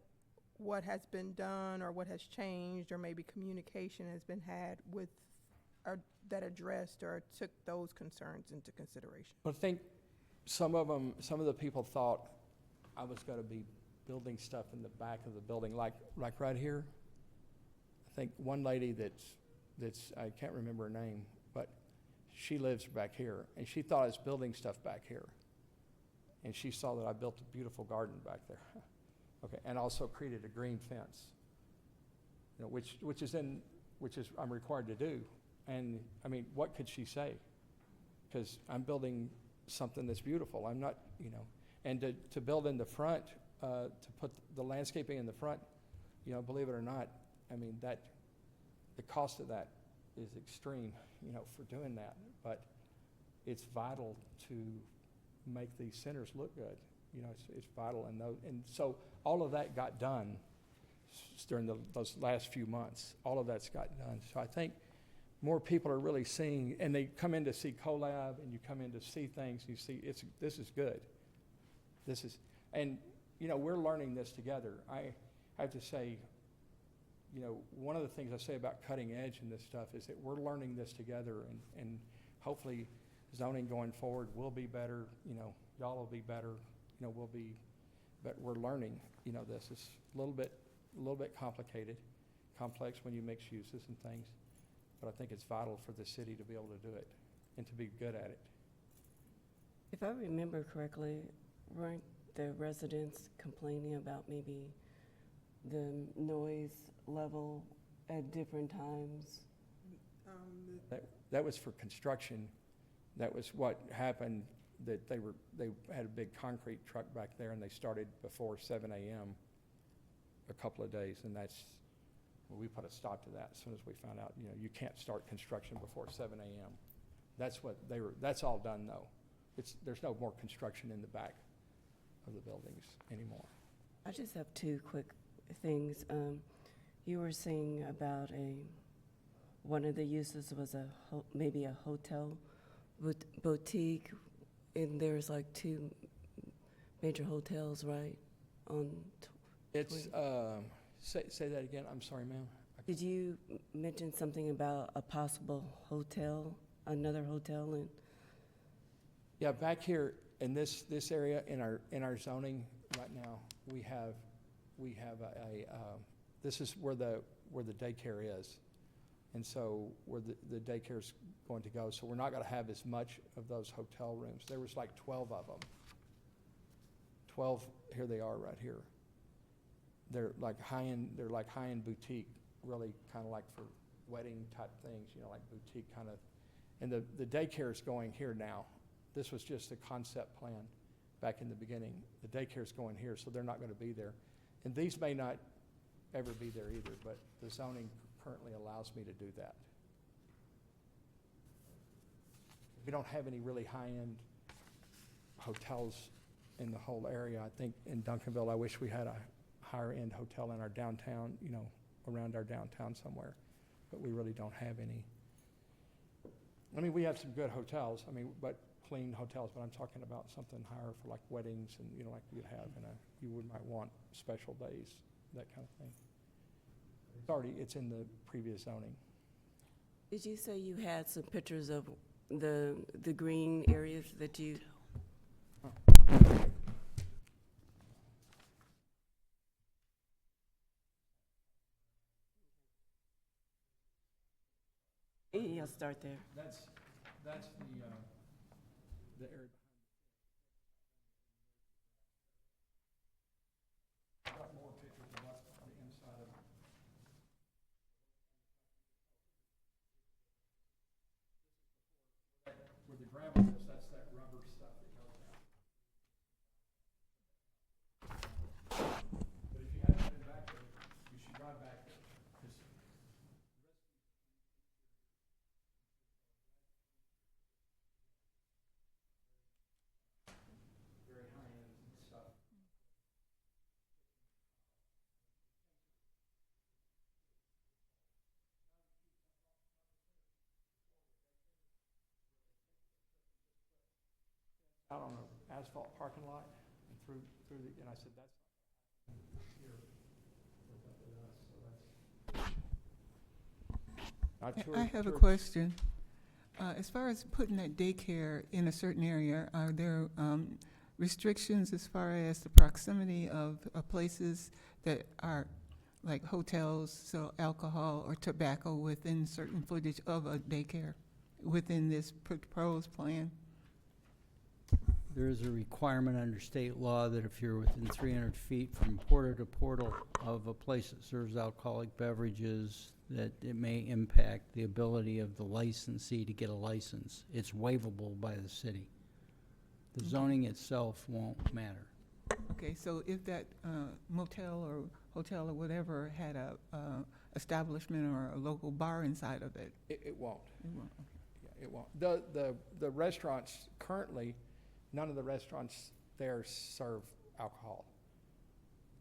has been done, or what has changed, or maybe communication has been had with, or that addressed or took those concerns into consideration? I think some of the people thought I was going to be building stuff in the back of the building, like right here. I think one lady that's I can't remember her name, but she lives back here, and she thought I was building stuff back here. And she saw that I built a beautiful garden back there. Okay, and also created a green fence, you know, which I'm required to do. And I mean, what could she say? Because I'm building something that's beautiful. I'm not, you know, and to build in the front, to put the landscaping in the front, you know, believe it or not, I mean, the cost of that is extreme, you know, for doing that. But it's vital to make these centers look good. You know, it's vital, and so all of that got done during those last few months. All of that's got done. So I think more people are really seeing, and they come in to see CoLab, and you come in to see things, and you see this is good. And you know, we're learning this together. I have to say, you know, one of the things I say about cutting edge in this stuff is that we're learning this together, and hopefully zoning going forward will be better. You know, y'all will be better. You know, but we're learning. You know, this is a little bit complicated, complex when you mix uses and things. But I think it's vital for the city to be able to do it and to be good at it. If I remember correctly, weren't the residents complaining about maybe the noise level at different times? That was for construction. That was what happened, that they had a big concrete truck back there, and they started before 7 a.m. a couple of days, and we put a stop to that as soon as we found out, you know, you can't start construction before 7 a.m. That's all done though. There's no more construction in the back of the buildings anymore. I just have two quick things. You were saying about one of the uses was maybe a hotel boutique, and there's like two major hotels, right? It's say that again. I'm sorry, ma'am. Did you mention something about a possible hotel, another hotel in? Yeah, back here in this area in our zoning right now, we have this is where the daycare is, and so where the daycare's going to go. So we're not going to have as much of those hotel rooms. There was like 12 of them, 12, here they are right here. They're like high-end boutique, really kind of like for wedding type things, you know, like boutique kind of. And the daycare is going here now. This was just a concept plan back in the beginning. The daycare is going here, so they're not going to be there. And these may not ever be there either, but the zoning currently allows me to do that. We don't have any really high-end hotels in the whole area. I think in Duncanville, I wish we had a higher-end hotel in our downtown, you know, around our downtown somewhere, but we really don't have any. I mean, we have some good hotels, I mean, but clean hotels, but I'm talking about something higher for like weddings and, you know, like you'd have might want special days, that kind of thing. It's in the previous zoning. Did you say you had some pictures of the green areas that you? I'll start there. That's the area. Got more pictures of what's on the inside of it. Where the gravel is, that's that rubber stuff that goes out. But if you haven't been back there, you should drive back there. Very high-end stuff. Out on an asphalt parking lot and through and I said, that's here. I have a question. As far as putting that daycare in a certain area, are there restrictions as far as the proximity of places that are like hotels, so alcohol or tobacco within certain footage of a daycare within this proposed plan? There is a requirement under state law that if you're within 300 feet from portal to portal of a place that serves alcoholic beverages, that it may impact the ability of the licensee to get a license. It's waivable by the city. The zoning itself won't matter. Okay, so if that motel or hotel or whatever had a establishment or a local bar inside of it? It won't. It won't, okay. Yeah, it won't. The restaurants currently, none of the restaurants there serve alcohol.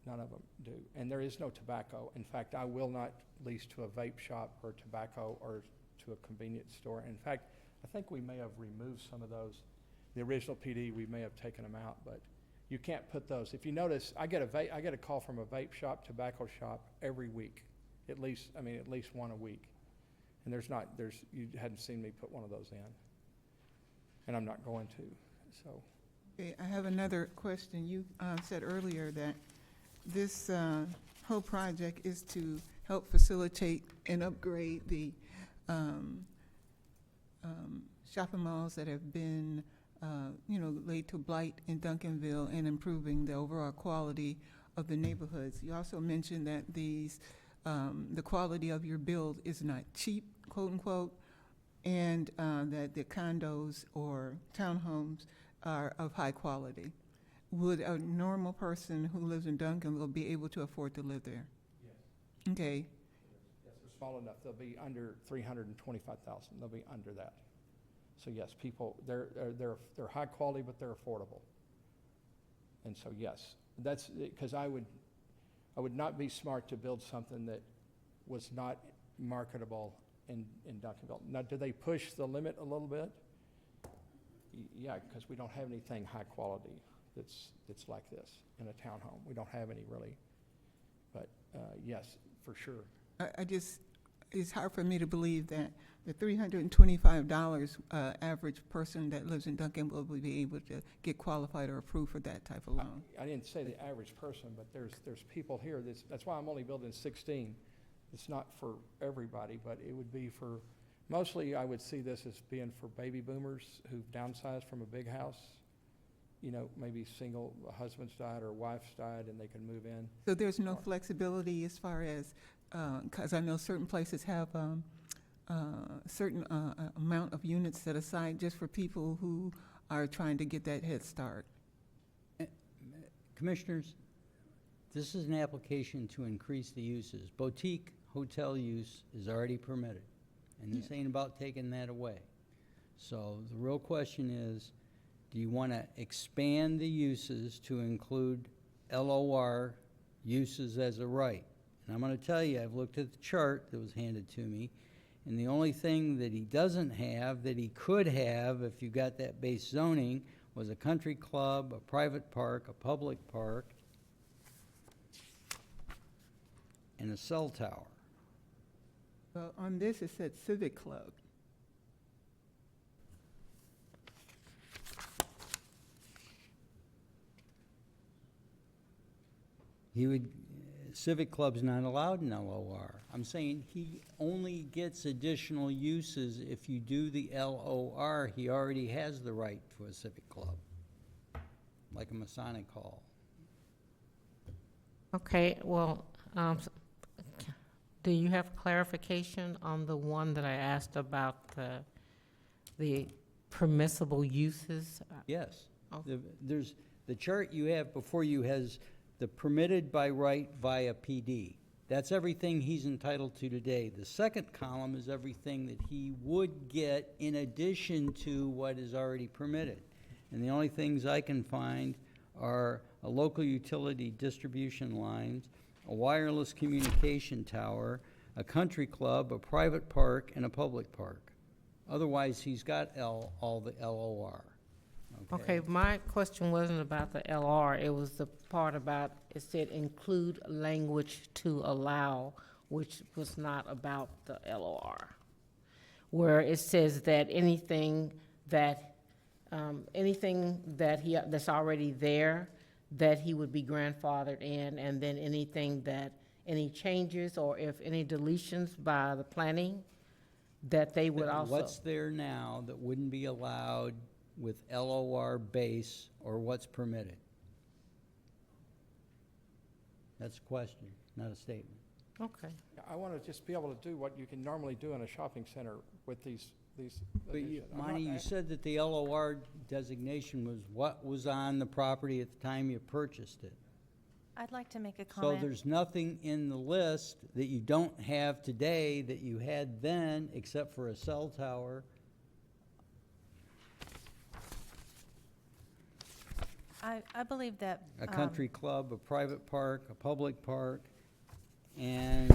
None of them do. And there is no tobacco. In fact, I will not lease to a vape shop or tobacco or to a convenience store. In fact, I think we may have removed some of those. The original PD, we may have taken them out, but you can't put those. If you notice, I get a call from a vape shop, tobacco shop every week. At least one a week. And you hadn't seen me put one of those in. And I'm not going to, so. Okay, I have another question. You said earlier that this whole project is to help facilitate and upgrade the shopping malls that have been, laid to blight in Duncanville and improving the overall quality of the neighborhoods. You also mentioned that the quality of your build is not cheap, quote unquote, and that the condos or townhomes are of high quality. Would a normal person who lives in Duncanville be able to afford to live there? Yes. Okay. Yes, they're small enough. They'll be under 325,000. They'll be under that. So yes, people, they're high quality, but they're affordable. And so yes, that's because I would not be smart to build something that was not marketable in Duncanville. Now, do they push the limit a little bit? Yeah, because we don't have anything high quality that's like this in a townhome. We don't have any really, but yes, for sure. It's hard for me to believe that the $325 average person that lives in Duncanville will be able to get qualified or approved for that type of loan. I didn't say the average person, but there's people here, that's why I'm only building 16. It's not for everybody, but it would be for, mostly I would see this as being for baby boomers who've downsized from a big house you know, maybe single, a husband's died or wife's died, and they can move in. So there's no Or- flexibility as far as, because I know certain places have certain amount of units set aside just for people who are trying to get that head start. Commissioners, this is an application to increase the uses. Boutique hotel use is already permitted, and this ain't about taking that away. So the real question is, do you want to expand the uses to include LOR uses as a right? And I'm going to tell you, I've looked at the chart that was handed to me, and the only thing that he doesn't have that he could have if you got that base zoning was a country club, a private park, a public park, and a cell tower. Well, on this, it said Civic Club. He would, Civic Club's not allowed in LOR. I'm saying he only gets additional uses if you do the LOR. He already has the right to a civic club, like a Masonic Hall. Okay, well, do you have clarification on the one that I asked about the permissible uses? Yes. Okay. There's, the chart you have before you has the permitted by right via PD. That's everything he's entitled to today. The second column is everything that he would get in addition to what is already permitted. And the only things I can find are a local utility distribution lines, a wireless communication tower, a country club, a private park, and a public park. Otherwise, he's got all the LOR. Okay, my question wasn't about the LR, it was the part about, it said include language to allow, which was not about the LOR. Where it says that anything that that's already there, that he would be grandfathered in, and then anything that, any changes or if any deletions by the planning, that they would also. What's there now that wouldn't be allowed with LOR base or what's permitted? That's a question, not a statement. Okay. I want to just be able to do what you can normally do in a shopping center with these But you, additions. I'm not- Monty, you said that the LOR designation was what was on the property at the time you purchased it. I'd like to make a So comment. there's nothing in the list that you don't have today that you had then, except for a cell tower. I believe that. A country club, a private park, a public park, and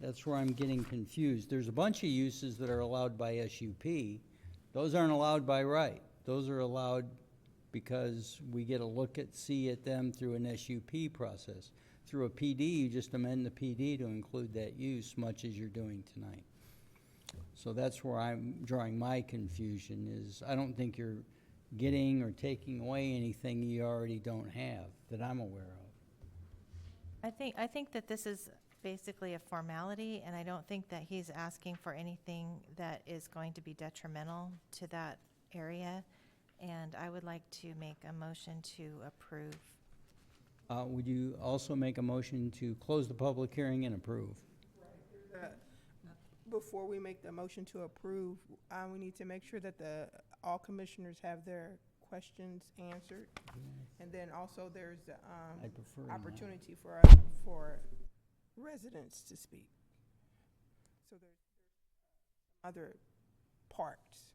that's where I'm getting confused. There's a bunch of uses that are allowed by SUP. Those aren't allowed by right. Those are allowed because we get a look at, see at them through an SUP process. Through a PD, you just amend the PD to include that use, much as you're doing tonight. So that's where I'm drawing my confusion is I don't think you're getting or taking away anything you already don't have that I'm aware of. I think that this is basically a formality, and I don't think that he's asking for anything that is going to be detrimental to that area. And I would like to make a motion to approve. Would you also make a motion to close the public hearing and approve? Before we make the motion to approve, we need to make sure that all commissioners have their questions answered. And then also there's the I prefer not. opportunity for residents to speak. So there's other parts.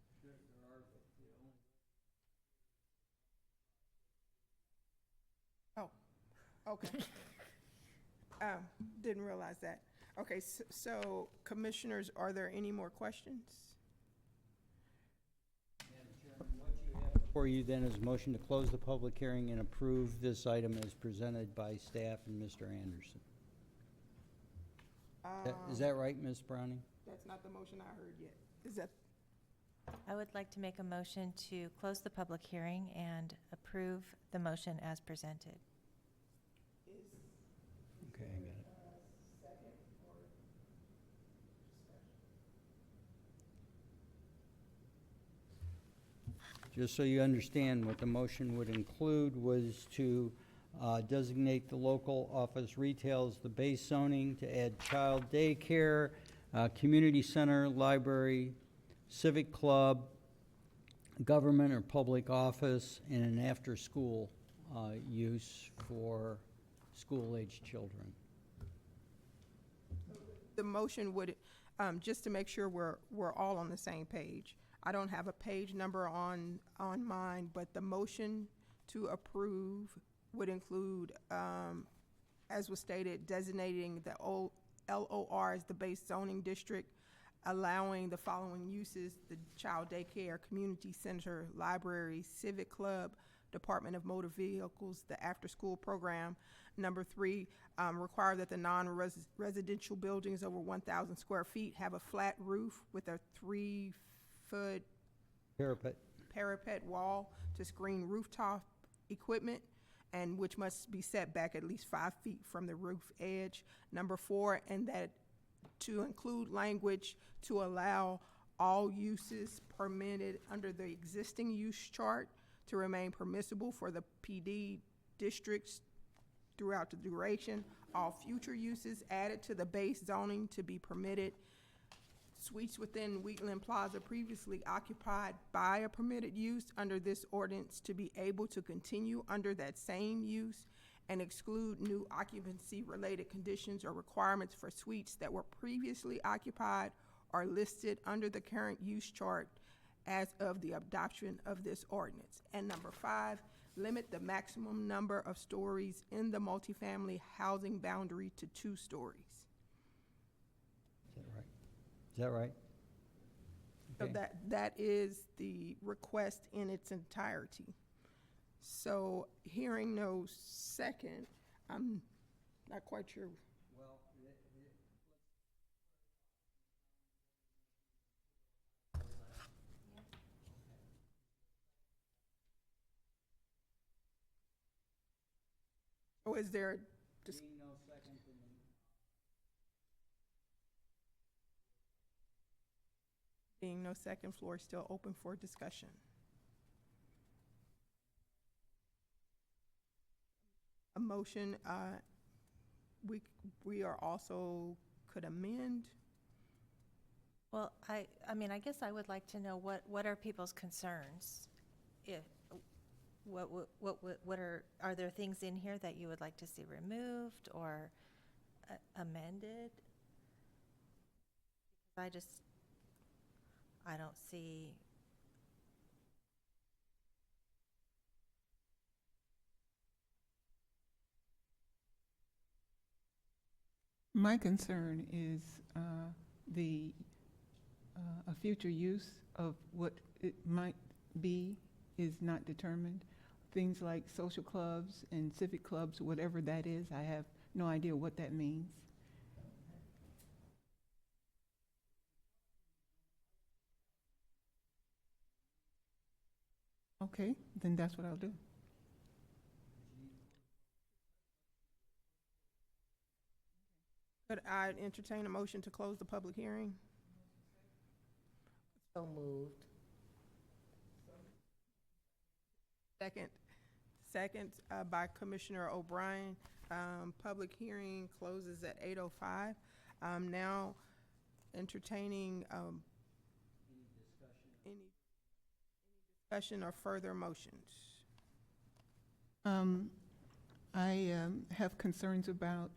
Oh, okay. Didn't realize that. Okay, so commissioners, are there any more questions? For you then is a motion to close the public hearing and approve this item as presented by staff and Mr. Anderson. Is that right, Ms. Browning? That's not the motion I heard yet. Is that, I would like to make a motion to close the public hearing and approve the motion as presented. Okay, I got it. just so you understand, what the motion would include was to designate the local office retail as the base zoning, to add child daycare, community center, library, civic club, government or public office, and an after-school use for school-aged children. The motion would, just to make sure we're all on the same page. I don't have a page number on mine, but the motion to approve would include, as was stated, designating the LOR as the base zoning district, allowing the following uses: the child daycare, community center, library, civic club, Department of Motor Vehicles, the after-school program. Number 3, require that the non-residential buildings over 1,000 square feet have a flat roof with a 3-foot parapet wall to screen rooftop equipment, and which must be set back at least 5 feet from the roof edge. Number 4, and that to include language to allow all uses permitted under the existing use chart to remain permissible for the PD districts throughout the duration. All future uses added to the base zoning to be permitted. Suites within Wheatland Plaza previously occupied by a permitted use under this ordinance to be able to continue under that same use, and exclude new occupancy-related conditions or requirements for suites that were previously occupied or listed under the current use chart as of the adoption of this ordinance. And number 5, limit the maximum number of stories in the multifamily housing boundary to 2 stories. Is that right? So Okay. that is the request in its entirety. So hearing no second, I'm not quite sure. Oh, is there, being no second, floor is still open for discussion. A motion, we are also could amend. Well, I mean, I guess I would like to know what are people's concerns? If, what are there things in here that you would like to see removed or amended? I don't see. My concern is a future use of what it might be is not determined. Things like social clubs and civic clubs, whatever that is, I have no idea what that means. Okay, then that's what I'll do. Could I entertain a motion to close the public hearing? So moved. Second by Commissioner O'Brien. Public hearing closes at 8:05. Now entertaining any discussion or further motions. I have concerns about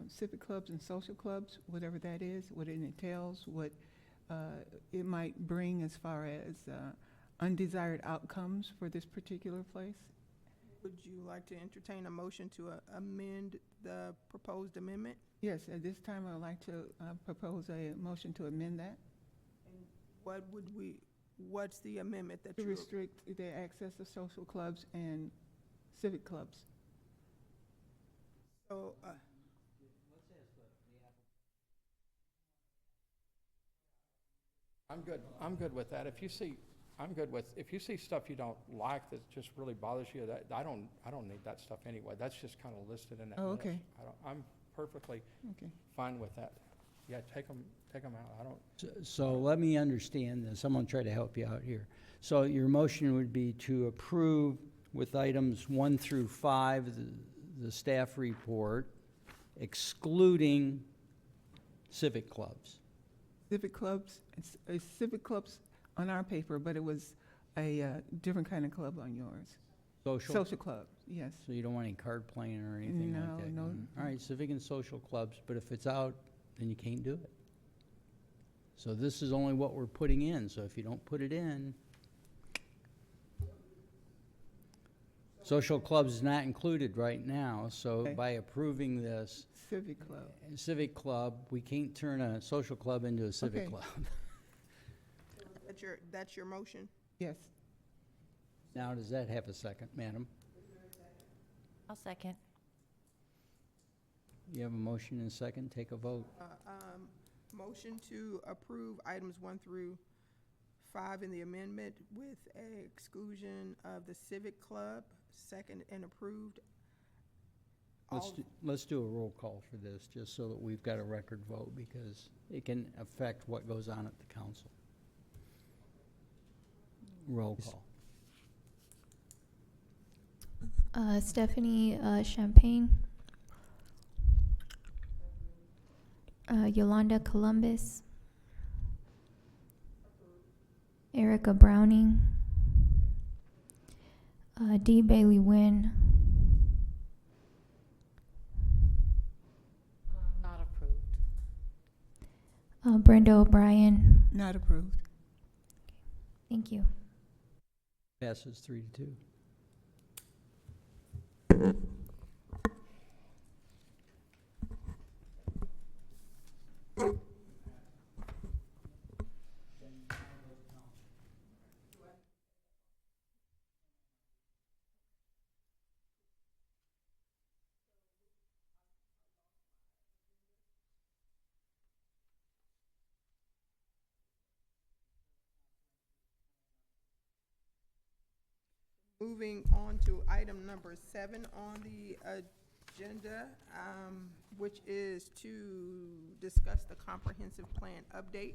civic clubs and social clubs, whatever that is, what it entails, what it might bring as far as undesired outcomes for this particular place. Would you like to entertain a motion to amend the proposed amendment? Yes, at this time, I would like to propose a motion to amend that. What's the amendment that To you? restrict the access of social clubs and civic clubs. So, I'm good with that. If you see stuff you don't like that just really bothers you, that, I don't need that stuff anyway. That's just kind of listed in that Oh, list. okay. I'm perfectly Okay. fine with that. Yeah, take them out. I don't, So let me understand this. I'm gonna try to help you out here. So your motion would be to approve with items 1 through 5, the staff report, excluding civic clubs. Civic clubs, it's civic clubs on our paper, but it was a different kind of club on yours. Social club, yes. So you don't want any card playing or anything like that? No. All right, civic and social clubs, but if it's out, then you can't do it. So this is only what we're putting in, so if you don't put it in, social clubs is not included right now, so Okay. by approving this Civic club. civic club, we can't turn a social club into a civic Okay. club. That's your motion? Yes. Now, does that have a second, madam? I'll second. You have a motion and a second, take a vote. Motion to approve items 1 through 5 in the amendment with a exclusion of the Civic Club, second and approved. Let's do a roll call for this, just so that we've got a record vote, because it can affect what goes on at the council. Roll call. Stephanie Champagne. Yolanda Columbus. Erica Browning. D. Bailey Wynn. Not approved. Brenda O'Brien. Not approved. Thank you. Passes 3-2. Moving on to item number 7 on the agenda, which is to discuss the comprehensive plan update,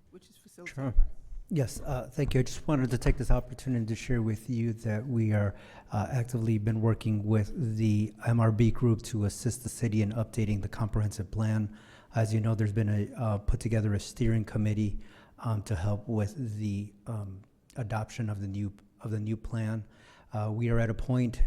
which is facilitated by. Yes, thank you. I just wanted to take this opportunity to share with you that we are actively been working with the MRB group to assist the city in updating the comprehensive plan. As you know, there's been put together a steering committee to help with the adoption of the new plan. We are at a point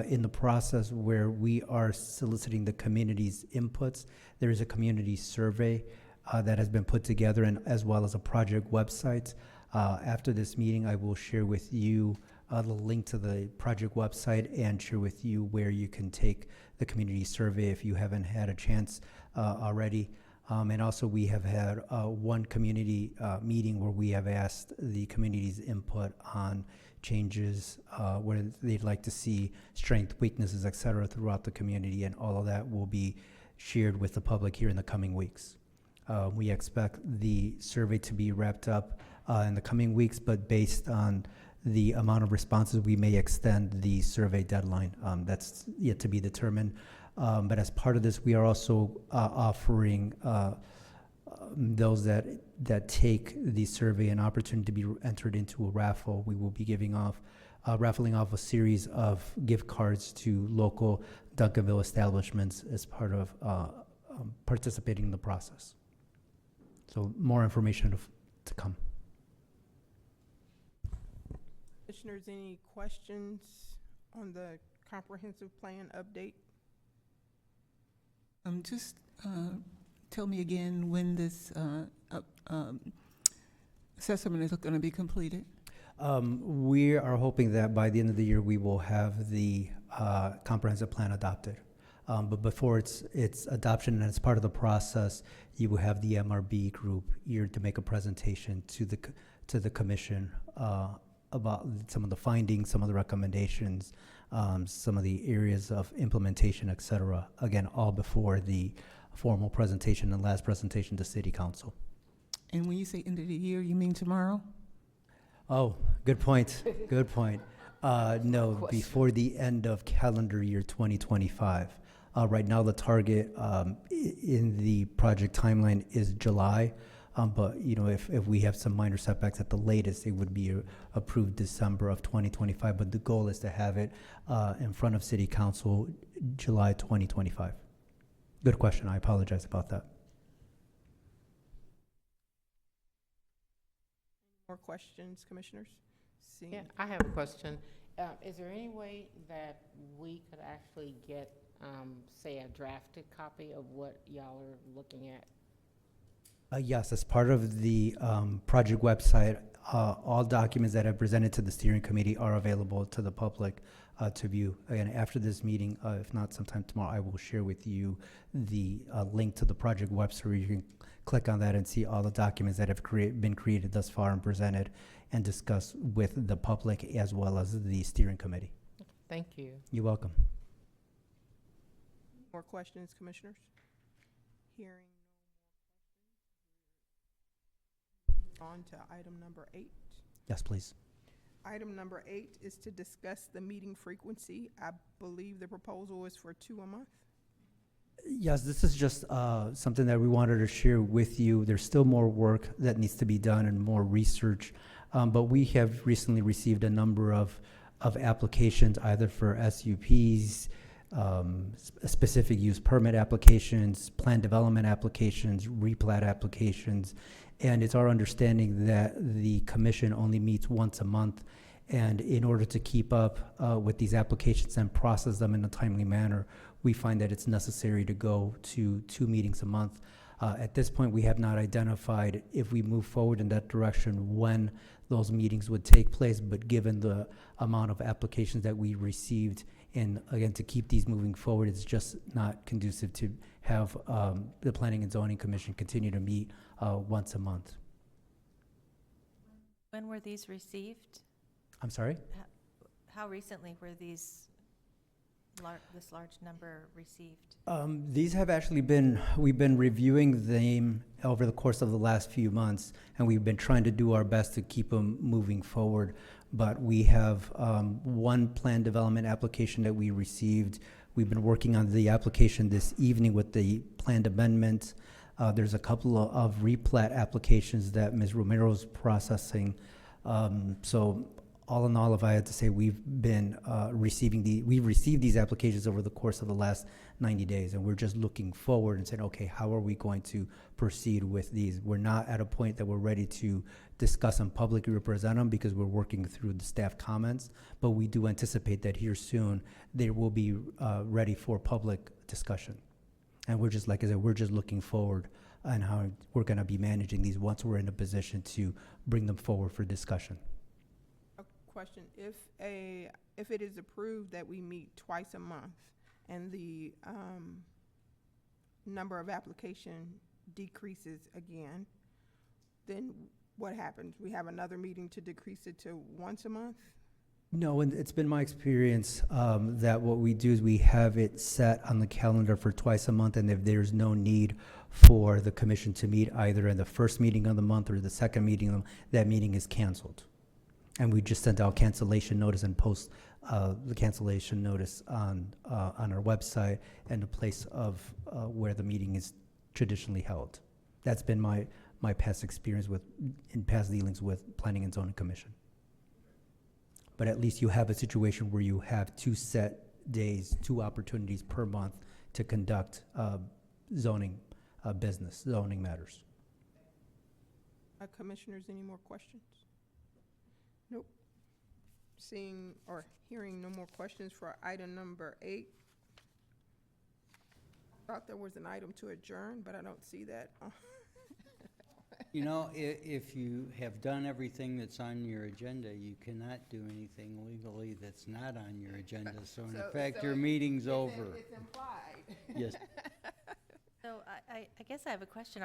in the process where we are soliciting the community's inputs. There is a community survey that has been put together, and as well as a project website. After this meeting, I will share with you the link to the project website and share with you where you can take the community survey if you haven't had a chance already. And also, we have had one community meeting where we have asked the community's input on changes where they'd like to see strength, weaknesses, et cetera, throughout the community, and all of that will be shared with the public here in the coming weeks. We expect the survey to be wrapped up in the coming weeks, but based on the amount of responses, we may extend the survey deadline. That's yet to be determined. But as part of this, we are also offering those that take the survey an opportunity to be entered into a raffle. We will be raffling off a series of gift cards to local Duncanville establishments as part of participating in the process. So more information to come. Commissioners, any questions on the comprehensive plan update? Just tell me again when this assessment is going to be completed. We are hoping that by the end of the year, we will have the comprehensive plan adopted. But before its adoption and as part of the process, you will have the MRB group here to make a presentation to the commission about some of the findings, some of the recommendations, some of the areas of implementation, et cetera. Again, all before the formal presentation and last presentation to City Council. And when you say end of the year, you mean tomorrow? Oh, good point. Good point. No, before the end of calendar year 2025. Right now, the target in the project timeline is July. But, you know, if we have some minor setbacks at the latest, it would be approved December of 2025. But the goal is to have it in front of City Council July 2025. Good question. I apologize about that. More questions, commissioners? Seeing- Yeah, I have a question. Is there any way that we could actually get, say, a drafted copy of what y'all are looking at? Yes, as part of the project website, all documents that have presented to the steering committee are available to the public to view. Again, after this meeting, if not sometime tomorrow, I will share with you the link to the project website where you can click on that and see all the documents that have been created thus far and presented and discussed with the public as well as the steering committee. Thank you. You're welcome. More questions, commissioners? Hearing on to item number 8. Yes, please. Item number 8 is to discuss the meeting frequency. I believe the proposal is for 2 a month. Yes, this is just something that we wanted to share with you. There's still more work that needs to be done and more research, but we have recently received a number of applications, either for SUPs, specific use permit applications, plan development applications, replat applications, and it's our understanding that the commission only meets once a month. And in order to keep up with these applications and process them in a timely manner, we find that it's necessary to go to 2 meetings a month. At this point, we have not identified, if we move forward in that direction, when those meetings would take place. But given the amount of applications that we received, and again, to keep these moving forward, it's just not conducive to have the Planning and Zoning Commission continue to meet once a month. When were these received? I'm sorry? How recently were these, this large number received? These have actually been, we've been reviewing them over the course of the last few months, and we've been trying to do our best to keep them moving forward. But we have one plan development application that we received. We've been working on the application this evening with the planned amendment. There's a couple of replat applications that Ms. Romero's processing. So all in all, if I had to say, we've been we've received these applications over the course of the last 90 days, and we're just looking forward and saying, okay, how are we going to proceed with these? We're not at a point that we're ready to discuss and publicly represent them because we're working through the staff comments, but we do anticipate that here soon they will be ready for public discussion. And we're just, like I said, we're just looking forward on how we're going to be managing these once we're in a position to bring them forward for discussion. Question: if it is approved that we meet twice a month and the number of application decreases again, then what happens? We have another meeting to decrease it to once a month? No, and it's been my experience that what we do is we have it set on the calendar for twice a month, and if there's no need for the commission to meet either in the first meeting of the month or the second meeting of the month, that meeting is canceled. And we just sent out cancellation notice and post the cancellation notice on our website and the place of where the meeting is traditionally held. That's been my past experience in past dealings with Planning and Zoning Commission. But at least you have a situation where you have 2 set days, 2 opportunities per month to conduct zoning business, zoning matters. Commissioners, any more questions? Nope. Seeing or hearing no more questions for item number 8. Thought there was an item to adjourn, but I don't see that. You know, if you have done everything that's on your agenda, you cannot do anything legally that's not on your agenda. So in effect, your meeting's over. It's implied. Yes. So I guess I have a question.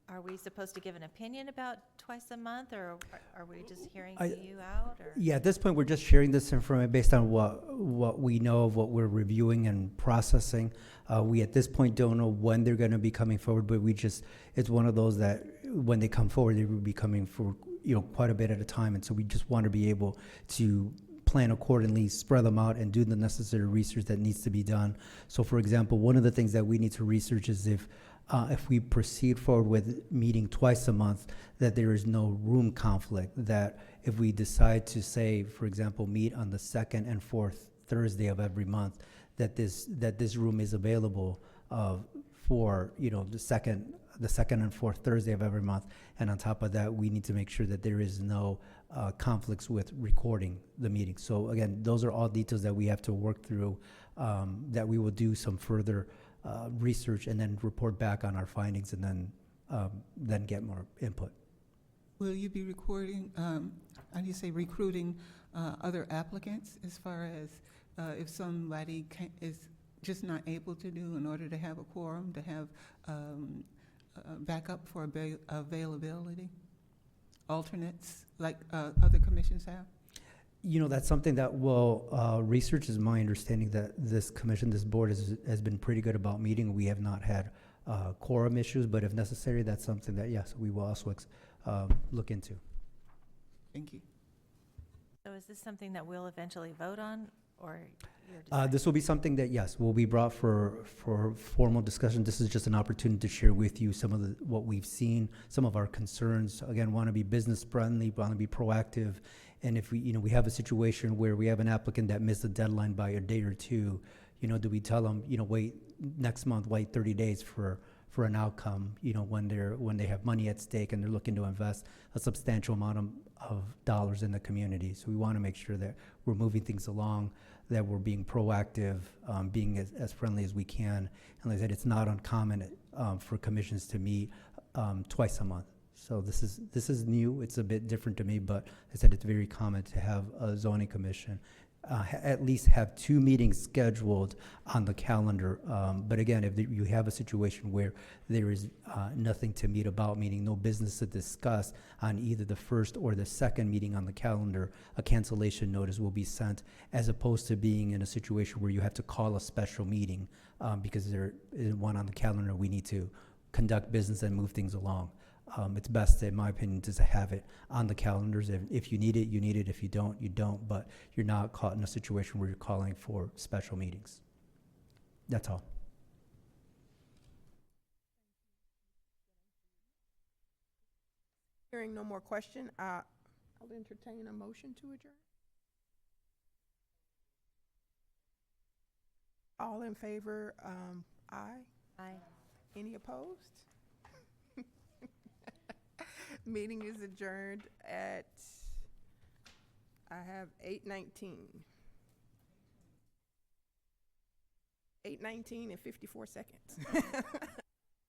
Are we supposed to give an opinion about twice a month, or are we just hearing you out? Or? Yeah, at this point, we're just sharing this information based on what we know of what we're reviewing and processing. We, at this point, don't know when they're going to be coming forward, but it's one of those that when they come forward, they will be coming for, quite a bit at a time. And so we just want to be able to plan accordingly, spread them out, and do the necessary research that needs to be done. So for example, one of the things that we need to research is if we proceed forward with meeting twice a month, that there is no room conflict, that if we decide to say, for example, meet on the second and fourth Thursday of every month, that this room is available for, you know, the second and fourth Thursday of every month. And on top of that, we need to make sure that there is no conflicts with recording the meeting. So again, those are all details that we have to work through, that we will do some further research and then report back on our findings, and then get more input. Will you be recording, how do you say, recruiting other applicants as far as if somebody is just not able to do in order to have a quorum, to have backup for availability? Alternates, like other commissions have? You know, that's something that will research. Is my understanding that this commission, this board has been pretty good about meeting. We have not had quorum issues, but if necessary, that's something that, yes, we will also look into. Thank you. So is this something that we'll eventually vote on, or you're This deciding? will be something that, yes, will be brought for formal discussion. This is just an opportunity to share with you some of what we've seen, some of our concerns. Again, want to be business friendly, want to be proactive. And if we have a situation where we have an applicant that missed the deadline by a day or two, do we tell them, wait next month, wait 30 days for an outcome, when they have money at stake and they're looking to invest a substantial amount of dollars in the community. So we want to make sure that we're moving things along, that we're being proactive, being as friendly as we can. And like I said, it's not uncommon for commissions to meet twice a month. So this is new. It's a bit different to me, but I said it's very common to have a zoning commission at least have 2 meetings scheduled on the calendar. But again, if you have a situation where there is nothing to meet about, meaning no business to discuss on either the first or the second meeting on the calendar, a cancellation notice will be sent, as opposed to being in a situation where you have to call a special meeting because there is one on the calendar. We need to conduct business and move things along. It's best, in my opinion, to have it on the calendars. If you need it, you need it. If you don't, you don't. But you're not caught in a situation where you're calling for special meetings. That's all. Hearing no more question, I'll entertain a motion to adjourn. All in favor, aye. Aye. Any opposed? Meeting is adjourned at, I have 8:19. 8:19 and 54 seconds.